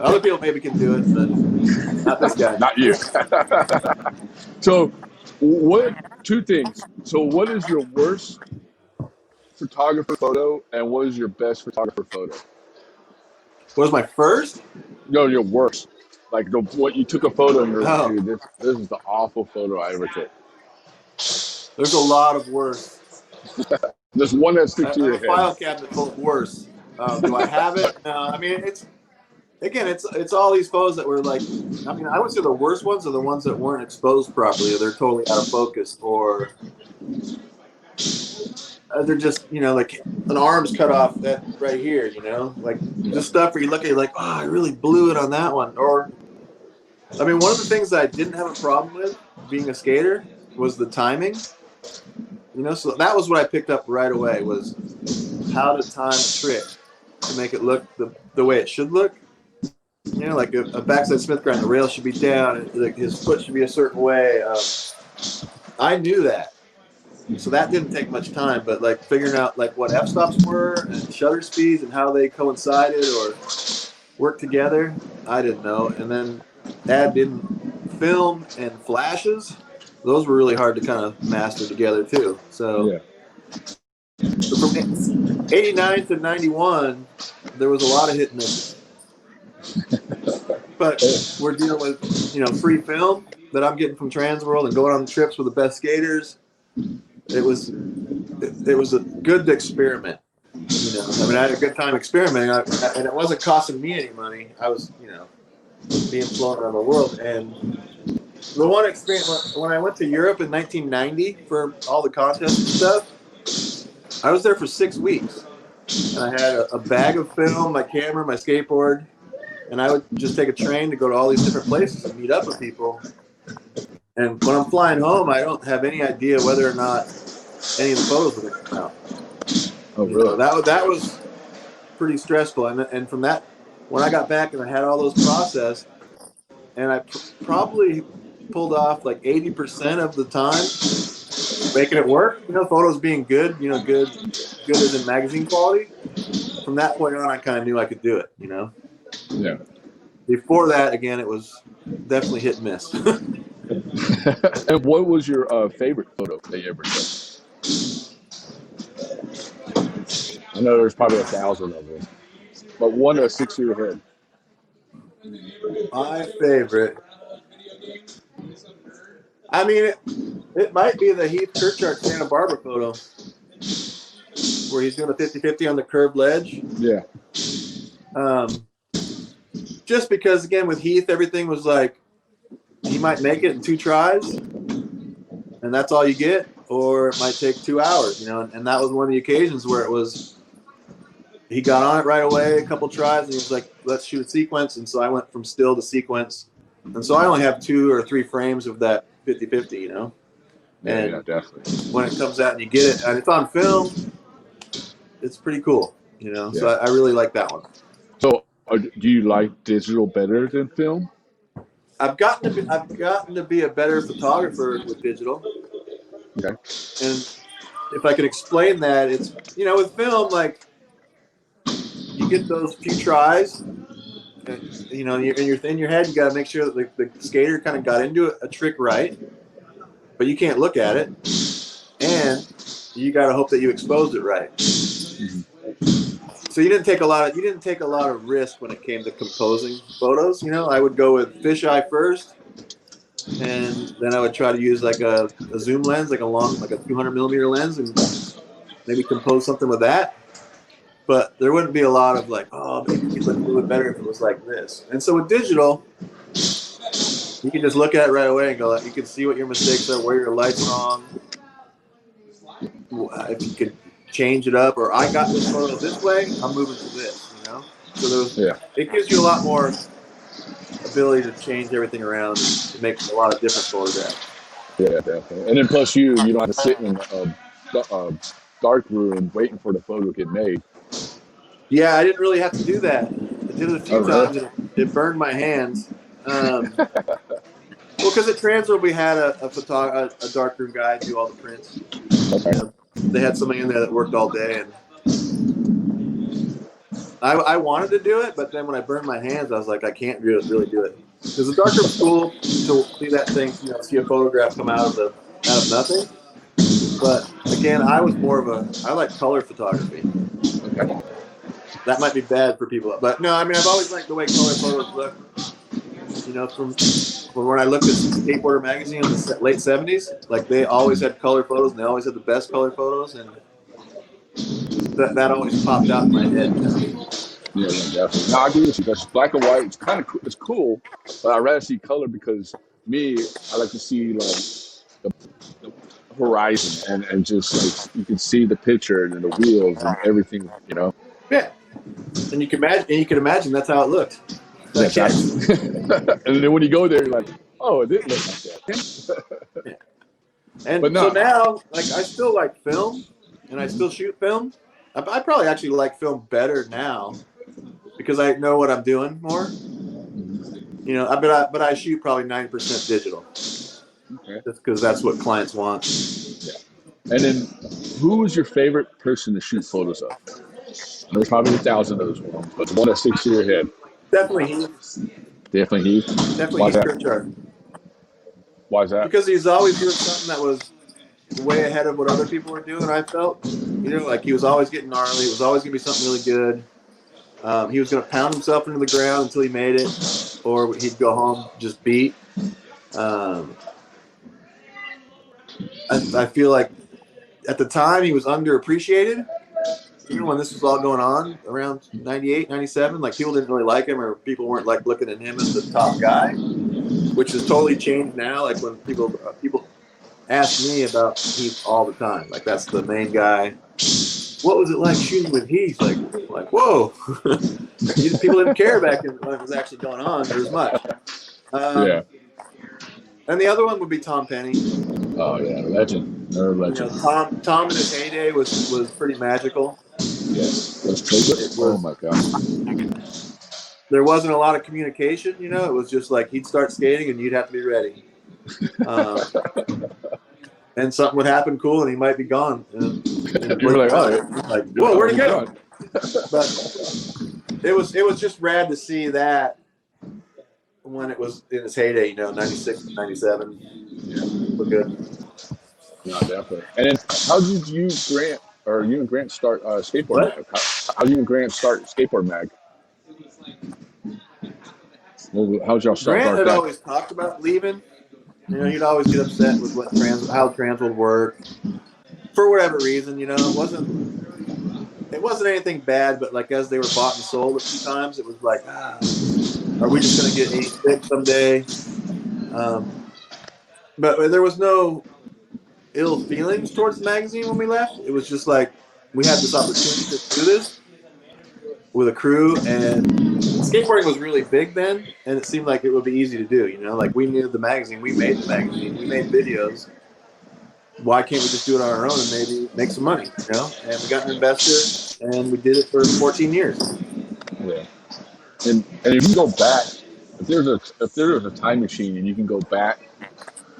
Other people maybe can do it, but not this guy. Not you. So, 2 things. So, what is your worst photographer photo, and what is your best photographer photo? What was my first? No, your worst. Like what you took a photo and you're like, dude, this is the awful photo I ever took. There's a lot of worse. There's one that sticks to your head. File cabinet full of worse. Do I have it? I mean, it's all these photos that were like, I mean, I would say the worst ones are the ones that weren't exposed properly, or they're totally out of focus, or they're just, you know, like an arm's cut off that right here, you know, like just stuff where you look at it like, oh, I really blew it on that one. Or, I mean, one of the things that I didn't have a problem with being a skater was the timing, you know, so that was what I picked up right away was how to time a trick to make it look the way it should look. You know, like a backside Smith grind, the rail should be down, and like his foot should be a certain way. I knew that. So that didn't take much time, but like figuring out like what f-stops were and shutter speeds and how they coincided or worked together, I didn't know. And then add in film and flashes, those were really hard to kind of master together too. So, so from 89 to 91, there was a lot of hit and misses. But we're dealing with, you know, free film that I'm getting from Transworld and going on trips with the best skaters. It was a good experiment. You know, I mean, I had a good time experimenting, and it wasn't costing me any money. I was, you know, being flown around the world. And the one experience when I went to Europe in 1990 for all the contests and stuff, I was there for 6 weeks, and I had a bag of film, my camera, my skateboard, and I would just take a train to go to all these different places and meet up with people. And when I'm flying home, I don't have any idea whether or not any of the photos are going to come out. Oh, really? That was pretty stressful. And from that, when I got back and I had all those processed, and I probably pulled off like 80% of the time making it work. You know, photos being good, you know, good as in magazine quality. From that point on, I kind of knew I could do it, you know? Yeah. Before that, again, it was definitely hit and miss. And what was your favorite photo that you ever took? I know there's probably 1,000 of them, but one that sticks to your head. My favorite. I mean, it might be the Heath Kirchart Santa Barbara photo where he's doing a 50-50 on the curved ledge. Yeah. Just because, again, with Heath, everything was like, he might make it in 2 tries, and that's all you get, or it might take 2 hours, you know, and that was one of the occasions where it was, he got on it right away, a couple tries, and he was like, let's shoot a sequence, and so I went from still to sequence, and so I only have 2 or 3 frames of that 50-50, you know, and yeah, definitely. when it comes out and you get it, and it's on film, it's pretty cool, you know, so I really like that one. So do you like digital better than film? I've gotten to be a better photographer with digital. Okay. And if I could explain that, it's, you know, with film, like, you get those few tries, and, you know, in your head, you got to make sure that the skater kind of got into a trick right, but you can't look at it, and you got to hope that you exposed it right. Mm-hmm. So you didn't take a lot of risk when it came to composing photos. You know, I would go with fisheye first, and then I would try to use like a zoom lens, like a 200 millimeter lens, and maybe compose something with that. But there wouldn't be a lot of like, oh, maybe you could look a little bit better if it was like this. And so with digital, you can just look at it right away and go, you can see what your mistakes are, where your light's wrong, if you could change it up, or I got this photo this way, I'm moving to this, you know? So it gives you a lot more ability to change everything around and make a lot of different photographs. Yeah, definitely. And then plus you don't have to sit in a dark room waiting for the photo to get made. Yeah, I didn't really have to do that. I did it a few times, and it burned my hands. Well, because at Transworld we had a darkroom guy do all the prints. Okay. They had somebody in there that worked all day, and I wanted to do it, but then when I burned my hands, I was like, I can't really do it. Because the darkroom's cool to see that thing, you know, see a photograph come out of nothing. But again, I was more of I like color photography. Okay. That might be bad for people, but no, I mean, I've always liked the way color photos look. You know, from when I looked at Skateboarder magazine in the late 70s, like they always had color photos, and they always had the best color photos, and that always popped out in my head. Yeah, definitely. No, I agree with you. Because black and white, it's cool, but I'd rather see color because I like to see like horizon and just like you could see the picture and the wheels and everything, you know. Yeah, and you can imagine that's how it looked. That's and then when you go there, you're like, oh, it didn't look like that. Yeah. And But so no. now, like, I still like film, and I still shoot film. I probably actually like film better now because I know what I'm doing more. You know, but I shoot probably 90% digital. Okay. Just because that's what clients want. Yeah. And then, who was your favorite person to shoot photos of? There's probably 1,000 of those ones, but the one that sticks to your head. Definitely Heath. Definitely Heath. Definitely Heath Pritchard. Why is that? Because he's always doing something that was way ahead of what other people were doing, I felt. You know, like he was always getting gnarly. It was always going to be something really good. He was going to pound himself into the ground until he made it, or he'd go home just beat. I feel like at the time he was underappreciated. Even when this was all going on around 98, 97, like people didn't really like him, or people weren't like looking at him as the top guy, which has totally changed now. Like when people ask me about Heath all the time, like that's the main guy. What was it like shooting with Heath? Like whoa, people didn't care back when it was actually going on. There was much. Yeah. And the other one would be Tom Penny. Oh yeah, legend. Another legend. You know, Tom in his heyday was pretty magical. Yes. Oh my god. There wasn't a lot of communication, you know. It was just like he'd start skating and you'd have to be ready. And something would happen cool and he might be gone. And You're like, oh, like, whoa, where'd he go? But it was just rad to see that when it was in its heyday, you know, 96, 97. Yeah. We're good. No, definitely. And then how did you and Grant start Skateboard Mag? How did you and Grant start Skateboard Mag? How did y'all start? Grant had always talked about leaving. You know, he'd always get upset with how trans would work. For whatever reason, you know, it wasn't anything bad, but like as they were bought and sold a few times, it was like, are we just going to get 86 someday? But there was no ill feelings towards the magazine when we left. It was just like we had this opportunity to do this with a crew, and skateboarding was really big then, and it seemed like it would be easy to do. You know, like we knew the magazine, we made the magazine, we made videos. Why can't we just do it on our own and maybe make some money? You know, and we got an investor, and we did it for 14 years. Yeah. And if you go back, if there was a time machine and you can go back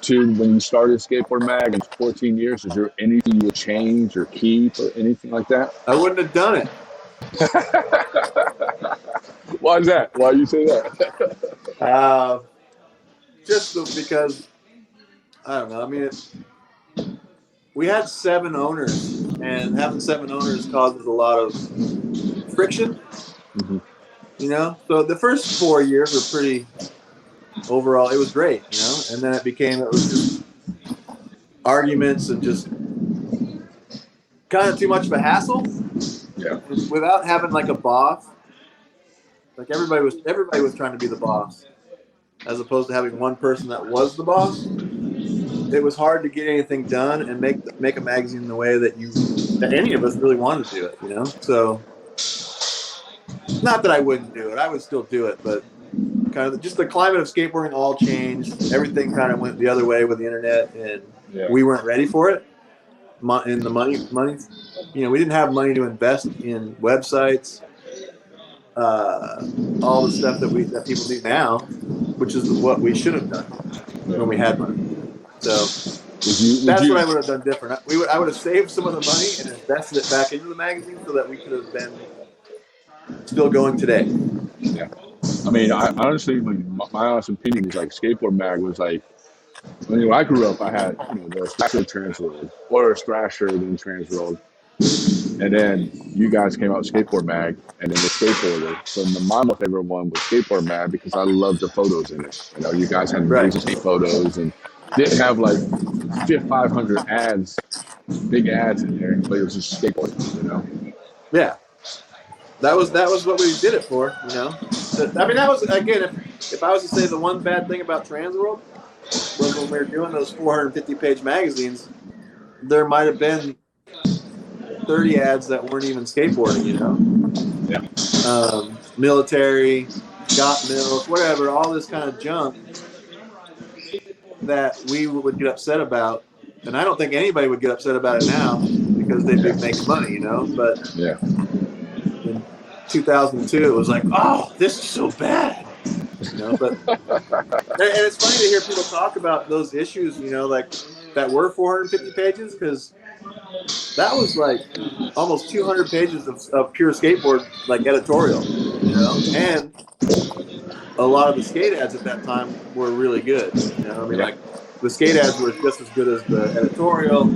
to when you started Skateboard Mag in 14 years, is there anything you would change or keep or anything like that? I wouldn't have done it. Why is that? Why do you say that? Just because, I don't know. I mean, we had 7 owners, and having 7 owners causes a lot of friction. Mm-hmm. You know, so the first 4 years were pretty. Overall, it was great, you know, and then it was just arguments and just kind of too much of a hassle. Yeah. Without having like a boss, like everybody was trying to be the boss, as opposed to having one person that was the boss. It was hard to get anything done and make a magazine the way that any of us really wanted to do it, you know. So, not that I wouldn't do it, I would still do it, but. Kind of just the climate of skateboarding all changed. Everything kind of went the other way with the internet, and we weren't ready for it. And the money, you know, we didn't have money to invest in websites, all the stuff that people do now, which is what we should have done when we had money. So that's what I would have done different. I would have saved some of the money and invested it back into the magazine so that we could have been still going today. Yeah. I mean, I honestly, my honest opinion is like Skateboard Mag was like, when I grew up, I had, you know, the Thrasher Transworld, or Thrasher then Transworld, and then you guys came out with Skateboard Mag, and then the Skateboarder. So my favorite one was Skateboard Mag because I loved the photos in it. You know, you guys had amazing photos and didn't have like 500 ads, big ads in there, but it was just skateboarding, you know? Yeah. That was what we did it for, you know. I mean, that was, again, if I was to say the one bad thing about Transworld was when we were doing those 450-page magazines, there might have been 30 ads that weren't even skateboarding, you know? Yeah. Military, got milk, whatever, all this kind of junk that we would get upset about. And I don't think anybody would get upset about it now because they'd be making money, you know? But Yeah. in 2002, it was like, oh, this is so bad. You know, but and it's funny to hear people talk about those issues, you know, like that were 450 pages, because that was like almost 200 pages of pure skateboard like editorial, you know, and a lot of the skate ads at that time were really good. You know, I mean, like the skate ads were just as good as the editorial.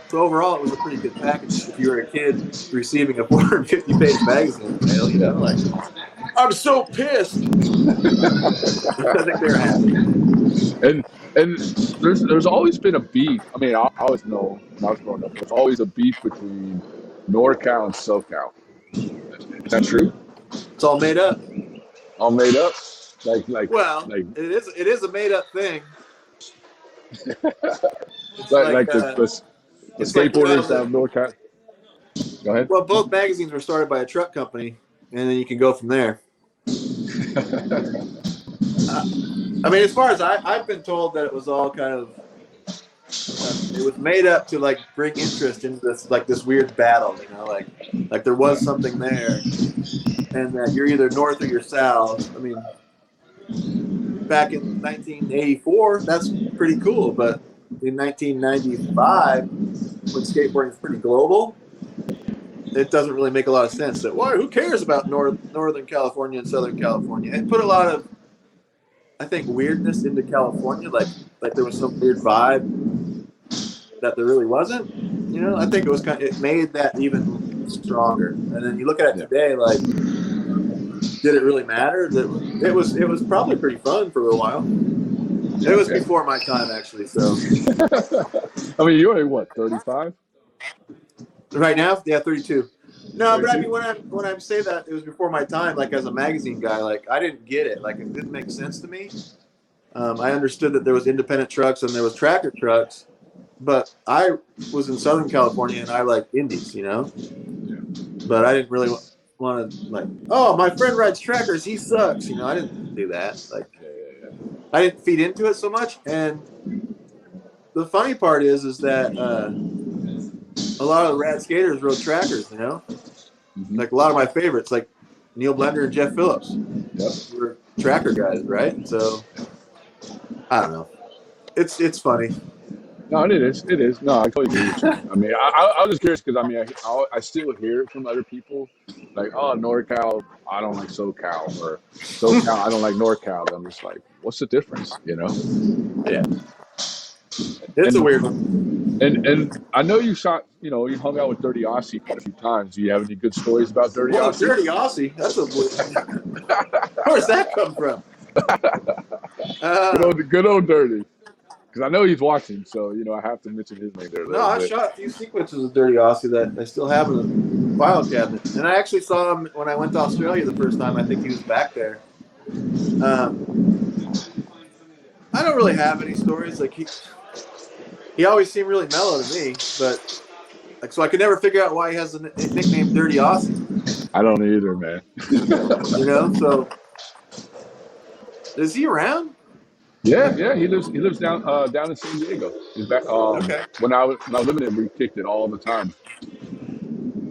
So overall, it was a pretty good package. If you were a kid receiving a 450-page magazine in the mail, you know, like, I'm so pissed. I think they're happy. And there's always been a beef. I mean, I always know when I was growing up, there's always a beef between NorCal and SoCal. Is that true? It's all made up. All made up? Like it is a made up thing. like the skateboarders out of NorCal. Go ahead. Well, both magazines were started by a truck company, and then you can go from there. I mean, as far as I've been told that it was all kind of, it was made up to like bring interest into this, like this weird battle, you know, like there was something there, and that you're either north or you're south. I mean, back in 1984, that's pretty cool, but in 1995, when skateboarding is pretty global, it doesn't really make a lot of sense. That who cares about Northern California and Southern California? It put a lot of, I think, weirdness into California, like there was some weird vibe that there really wasn't. You know, I think it made that even stronger. And then you look at it today, like, did it really matter? It was probably pretty fun for a little while. It was before my time, actually. So, I mean, you're what, 35? Right now, yeah, 32. No, 32? but I mean, when I say that it was before my time, like as a magazine guy, like I didn't get it. Like it didn't make sense to me. I understood that there was independent trucks and there was tracker trucks, but I was in Southern California and I like indies, you know. But I didn't really want to like, oh, my friend rides trackers, he sucks, you know. I didn't do that. Like, I didn't feed into it so much. And the funny part is that a lot of the rad skaters rode trackers, you know. Like a lot of my favorites, like Neil Blender and Jeff Phillips, were tracker guys, right? So I don't know. It's funny. No, it is. It is. No, I totally agree with you. I mean, I was just curious because I mean, I still hear it from other people, like, oh, NorCal, I don't like SoCal, or SoCal, I don't like NorCal. I'm just like, what's the difference, you know? Yeah. It's a weird one. And I know you you hung out with Dirty Aussie quite a few times. Do you have any good stories about Dirty Aussie? Dirty Aussie? That's a where's that come from? Good old Dirty. Because I know he's watching, so, you know, I have to mention his name there. No, I shot a few sequences of Dirty Aussie that I still have in the file cabinet. And I actually saw him when I went to Australia the first time. I think he was back there. I don't really have any stories. Like, he always seemed really mellow to me, but like, so I could never figure out why he has the nickname Dirty Aussie. I don't either, man. You know, so is he around? Yeah, he lives down in San Diego. He's back. Okay. When I was living there, we kicked it all the time.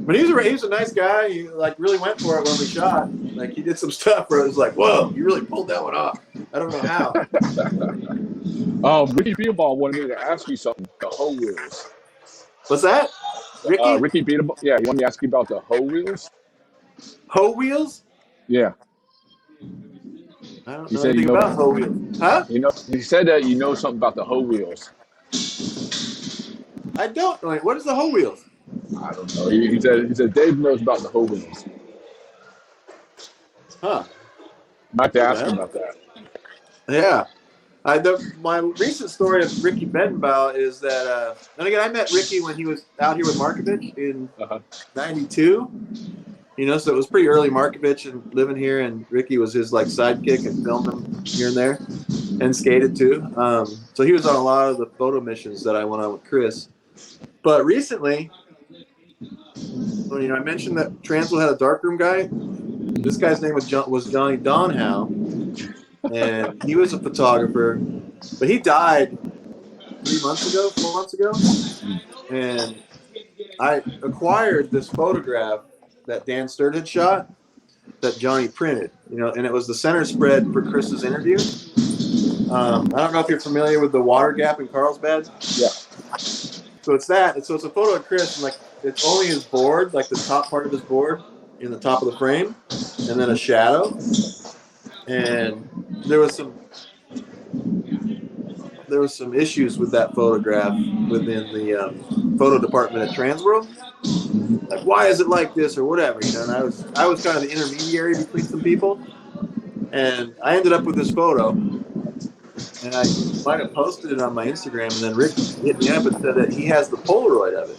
But he was a nice guy. He like really went for it when we shot. Like he did some stuff where it was like, whoa, you really pulled that one off. I don't know how. Ricky Beatball wanted me to ask you something. The hoe wheels. What's that? Ricky? Ricky Beatball. Yeah, he wanted me to ask you about the hoe wheels. Hoe wheels? Yeah. I don't know anything about hoe wheels. Huh? You know, he said that you know something about the hoe wheels. I don't know. What is the hoe wheels? I don't know. He said Dave knows about the hoe wheels. Huh. Might have to ask him about that. Yeah. My recent story of Ricky Bedenbaugh is that, and again, I met Ricky when he was out here with Markovich in 92. You know, so it was pretty early Markovich and living here, and Ricky was his like sidekick and filmed him here and there and skated too. So he was on a lot of the photo missions that I went on with Chris. But recently, well, I mentioned that Transworld had a darkroom guy. This guy's name was Johnny Donhow, and he was a photographer, but he died 4 months ago, and I acquired this photograph that Dan Sturt had shot that Johnny printed, and it was the center spread for Chris's interview. I don't know if you're familiar with the water gap in Carlsbad. Yeah. So it's that. So it's a photo of Chris, and like it's only his board, like the top part of his board in the top of the frame, and then a shadow. And there was some issues with that photograph within the photo department at Transworld. Like, why is it like this or whatever, And I was kind of the intermediary between some people, and I ended up with this photo, and I might have posted it on my Instagram, and then Rick hit me up and said that he has the Polaroid of it.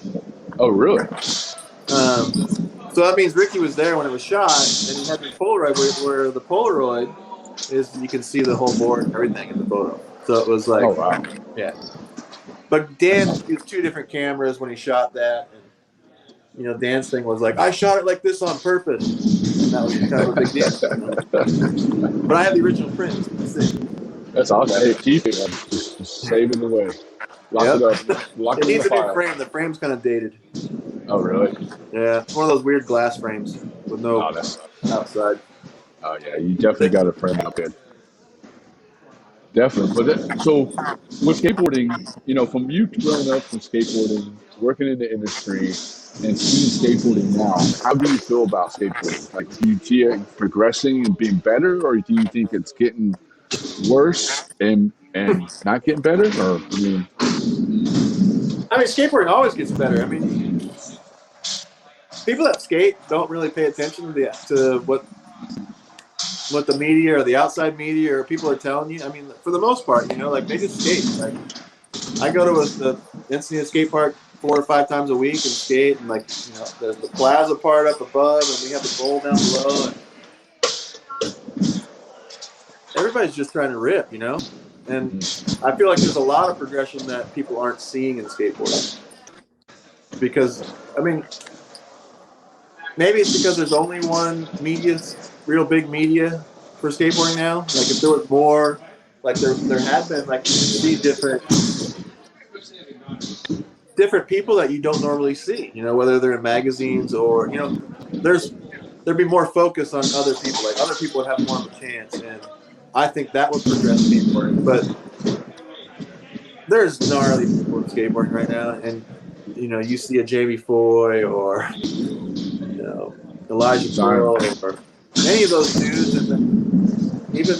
Oh, really? So that means Ricky was there when it was shot, and he had the Polaroid where the Polaroid is, you can see the whole board and everything in the photo. So it was like, oh, wow. Yeah. But Dan used 2 different cameras when he shot that. And, Dan's thing was like, I shot it like this on purpose. And that was kind of a big deal. But I have the original print. That's awesome. Hey, keep it. Just save it away. Lock it up. Lock it it in needs the a new file. frame. The frame's kind of dated. Oh, really? Yeah. It's one of those weird glass frames with no outside. Oh, yeah. You definitely got to frame up good. Definitely. But so with skateboarding, from you growing up from skateboarding, working in the industry, and seeing skateboarding now, how do you feel about skateboarding? Like, do you see it progressing and being better, or do you think it's getting worse and not getting better? Or skateboarding always gets better. People that skate don't really pay attention to what the media or the outside media or people are telling you. For the most part, like they just skate. Like I go to the Encinitas skate park 4 or 5 times a week and skate, and there's the plaza part up above, and we have the bowl down below. And everybody's just trying to rip, And I feel like there's a lot of progression that people aren't seeing in skateboarding. Because, maybe it's because there's only one real big media for skateboarding now. Like if there was more, like there had been, like you see different people that you don't normally see, whether they're in magazines or, there'd be more focus on other people. Like other people would have more of a chance. And I think that would progress skateboarding. But there's gnarly people in skateboarding right now. And, you see a Jamie Foy or, Elijah Carroll or any of those dudes. And then even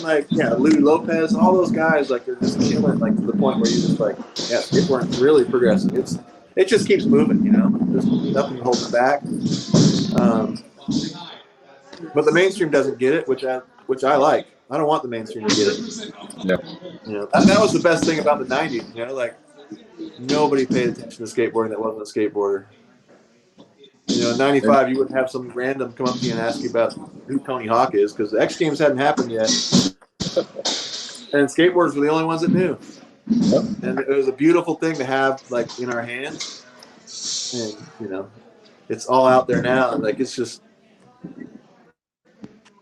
Louis Lopez, all those guys, like they're just killing, like to the point where you're just like, yeah, skateboarding's really progressing. It just keeps moving, There's nothing holding it back. But the mainstream doesn't get it, which I like. I don't want the mainstream to get it. Yeah. That was the best thing about the '90s. Like nobody paid attention to skateboarding that wasn't a skateboarder. In '95, you wouldn't have some random come up to you and ask you about who Tony Hawk is, because the X Games hadn't happened yet. And skateboarders were the only ones that knew. Yep. And it was a beautiful thing to have, like, in our hands. And, it's all out there now. And, like, it's just,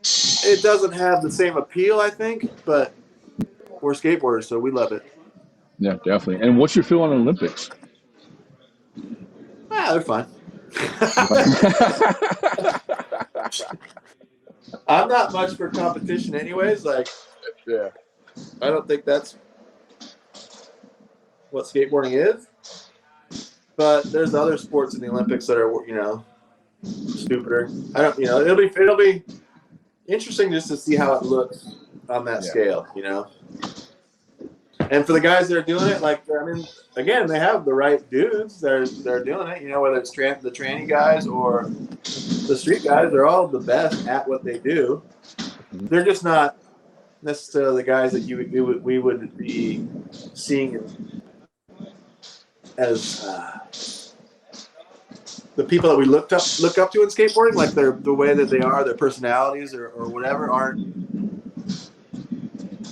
it doesn't have the same appeal, I think, but we're skateboarders, so we love it. Yeah, definitely. And what's your feel on Olympics? They're fine. I'm not much for competition anyways. Like, yeah, I don't think that's what skateboarding is. But there's other sports in the Olympics that are, stupider. It'll be interesting just to see how it looks on that scale, And for the guys that are doing it, again, they have the right dudes. They're doing it. Whether it's the tranny guys or the street guys, they're all the best at what they do. They're just not necessarily the guys that we would be seeing as the people that we look up to in skateboarding. Like the way that they are, their personalities or whatever aren't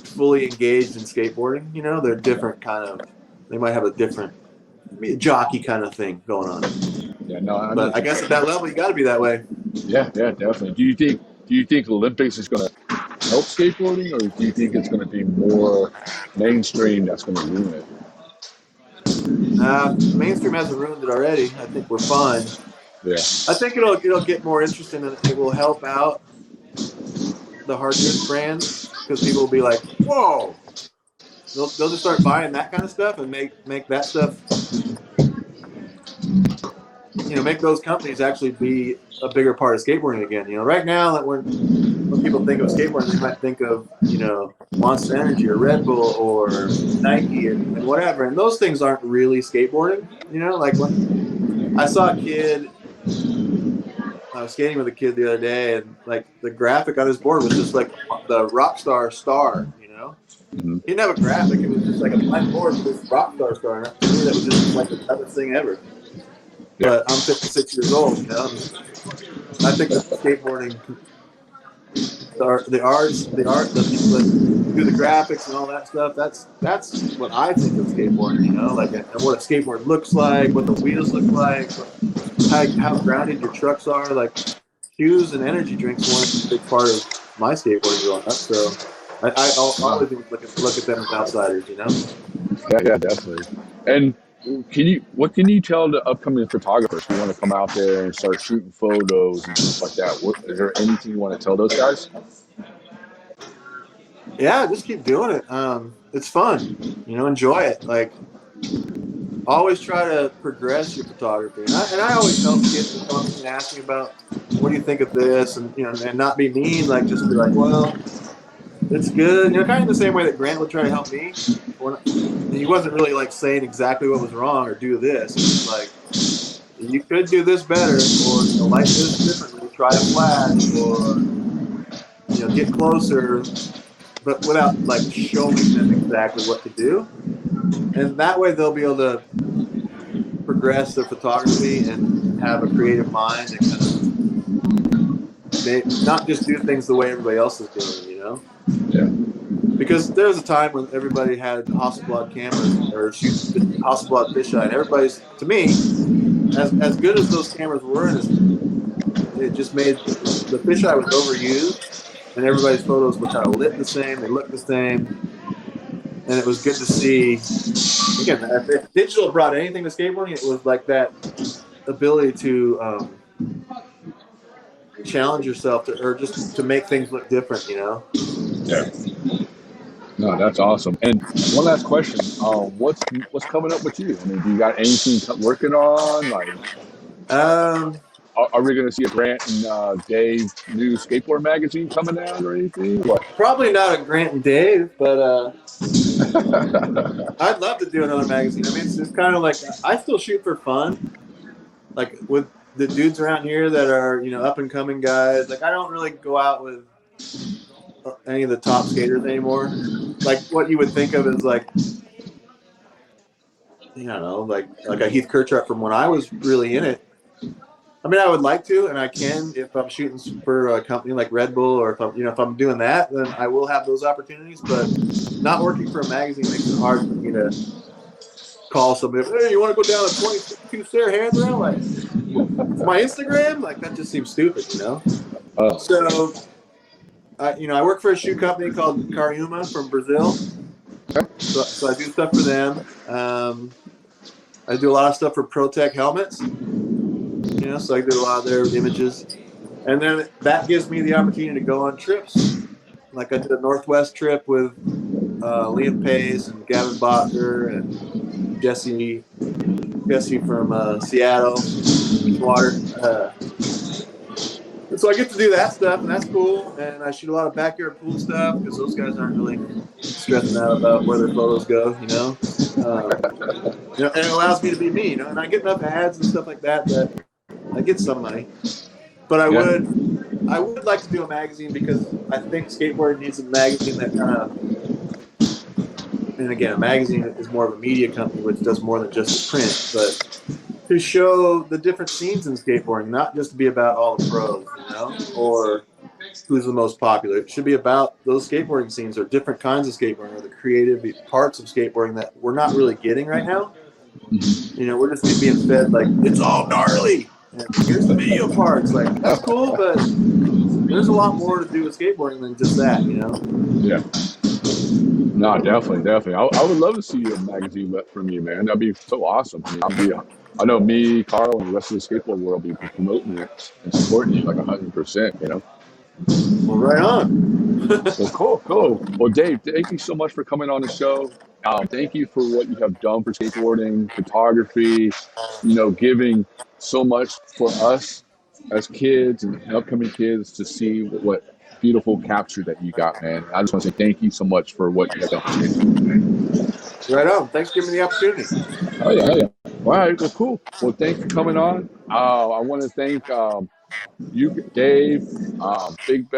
fully engaged in skateboarding. They're different kind of. They might have a different a jockey kind of thing going on. Yeah, no, But I guess at that level, you got to be that way. Yeah, definitely. Do you think Olympics is going to help skateboarding, or do you think it's going to be more mainstream that's going to ruin it? Mainstream hasn't ruined it already. I think we're fine. Yeah. I think it'll get more interesting, and it will help out the hard goods brands because people will be like, "Whoa!" They'll just start buying that kind of stuff and make that stuff. Make those companies actually be a bigger part of skateboarding again. Right now, that when people think of skateboarding, they might think of Monster Energy or Red Bull or Nike and whatever, and those things aren't really skateboarding. Like when I saw a kid. I was skating with a kid the other day, and like the graphic on his board was just like the Rockstar star. Mm-hmm. He didn't have a graphic; it was just like a blank board with this Rockstar star. And to me, that was just like the toughest thing ever. Yeah. But I'm 56 years old. I think that skateboarding, the art, the people that do the graphics and all that stuff. That's what I think of skateboarding. Like and what a skateboard looks like, what the wheels look like. How grounded your trucks are, like shoes and energy drinks weren't a big part of my skateboarding growing up. So I'll always look at them as outsiders, Yeah, definitely. And what can you tell the upcoming photographers who want to come out there and start shooting photos and stuff like that? Is there anything you want to tell those guys? Yeah, just keep doing it. It's fun, enjoy it. Like, always try to progress your photography. And I always tell kids to come up and ask me about, what do you think of this? And, and not be mean, like just be like, well, it's good. Kind of the same way that Grant would try to help me. He wasn't really like saying exactly what was wrong or do this. It's like, you could do this better, or like this differently, try a flash, or, get closer, but without like showing them exactly what to do. And that way they'll be able to progress their photography and have a creative mind and kind of not just do things the way everybody else is doing, Yeah. Because there was a time when everybody had Hasselblad cameras or Hasselblad fisheye. And everybody's, to me, as good as those cameras were, it just made the fisheye was overused, and everybody's photos were kind of lit the same, they looked the same. And it was good to see. Again, if digital brought anything to skateboarding, it was like that ability to challenge yourself or just to make things look different, Yeah. No, that's awesome. And one last question: what's coming up with you? I mean, do you got anything working on? Like, are we going to see a Grant and Dave new skateboard magazine coming out or anything? What? Probably not a Grant and Dave, but. I'd love to do another magazine. I mean, it's kind of like I still shoot for fun, like with the dudes around here that are up and coming guys. Like I don't really go out with any of the top skaters anymore. Like what you would think of as like like a Heath Kirchhoff from when I was really in it. I mean, I would like to, and I can if I'm shooting for a company like Red Bull, or if I'm doing that, then I will have those opportunities. But not working for a magazine makes it hard for me to call somebody. Hey, you want to go down a 22 stair handrail? Like my Instagram? Like that just seems stupid, Oh. So, I work for a shoe company called Cariuma from Brazil. So I do stuff for them. I do a lot of stuff for ProTech helmets. So I did a lot of their images. And then that gives me the opportunity to go on trips. Like I did a Northwest trip with Liam Pace and Gavin Botker and Jesse from Seattle, Water. So I get to do that stuff, and that's cool. And I shoot a lot of backyard pool stuff because those guys aren't really stressing out about where their photos go, and it allows me to be me, and I get enough ads and stuff like that I get some money. But I would like to do a magazine because I think skateboarding needs a magazine that kind of, and again, a magazine is more of a media company which does more than just print, but to show the different scenes in skateboarding, not just to be about all the pros, or who's the most popular. It should be about those skateboarding scenes or different kinds of skateboarding or the creative parts of skateboarding that we're not really getting right now. Mm-hmm. we're just being fed like it's all gnarly. And here's the video parts. Like that's cool, but there's a lot more to do with skateboarding than just that. Yeah. No, definitely. I would love to see a magazine from you, man. That'd be so awesome. I know me, Carl, and the rest of the skateboard world will be promoting it and supporting you like 100%. Well, right on. Well, cool. Well, Dave, thank you so much for coming on the show. Thank you for what you have done for skateboarding, photography, giving so much for us as kids and upcoming kids to see what beautiful capture that you got, man. I just want to say thank you so much for what you have done. Right on. Thanks for giving me the opportunity. Oh, yeah. All right. Well, cool. Well, thanks for coming on. I want to thank you, Dave, Big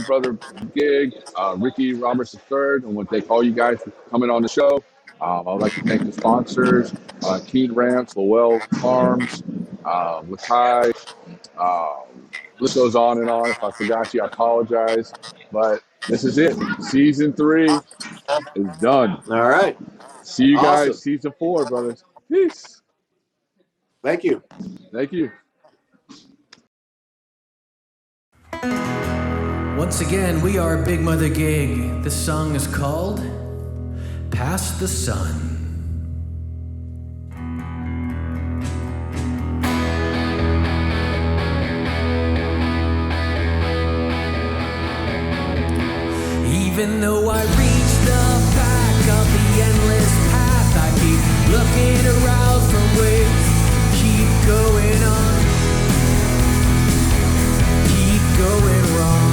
Brother Gig, Ricky Roberts III. I want to thank all you guys for coming on the show. I'd like to thank the sponsors, Keen Ranch, Lowell Farms, Lakai. List goes on and on. If I forgot you, I apologize. But this is it. Season 3 is done. All right. See you guys. Season 4, brothers. Peace. Thank you. Thank you. Once again, we are Big Mother Gig. This song is called Past the Sun. Even though I reach the back of the endless path, I keep looking around for ways to keep going on, keep going wrong.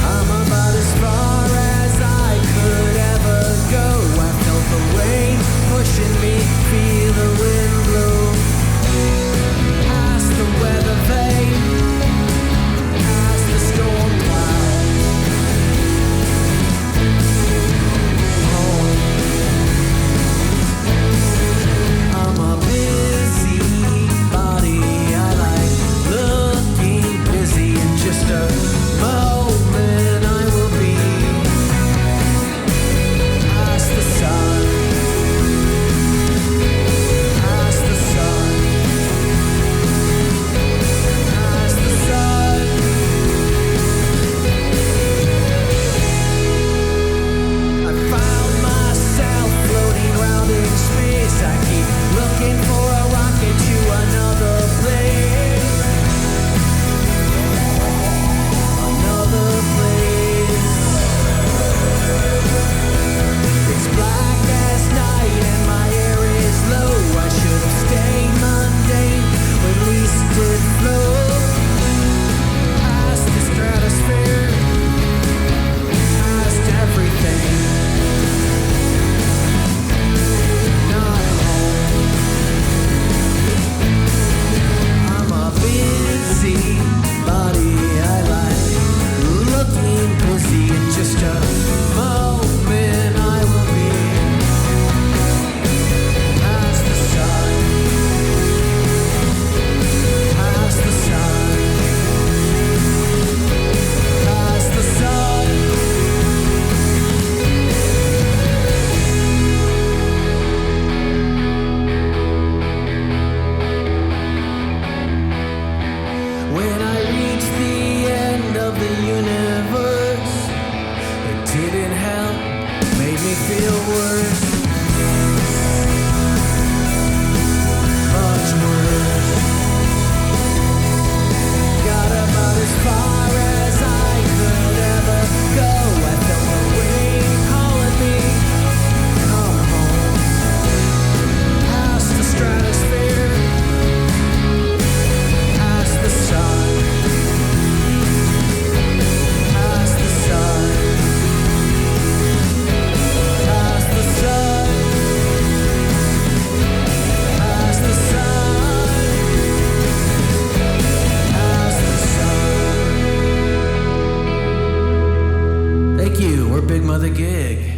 I'm about as far as I could ever go. I felt the rain pushing me, feel the wind blow past the weather vane, past the storm cloud. Home. I'm a busy body. I like looking busy in just a moment. I will be past the sun, past the sun, past the sun. I found myself floating around in space. I keep looking for a rocket to another place, another place. It's black as night and my air is low. I should have stayed mundane, or at least did flow past the stratosphere, past everything. Not home. I'm a busy body. I like looking busy in just a moment. I will be past the sun, past the sun, past the sun. When I reached the end of the universe, it didn't help, made me feel worse, much worse. Got about as far as I could ever go. I felt the rain calling me, come home, past the stratosphere, past the sun, past the sun, past the sun, past the sun, past the sun. Thank you. We're Big Mother Gig.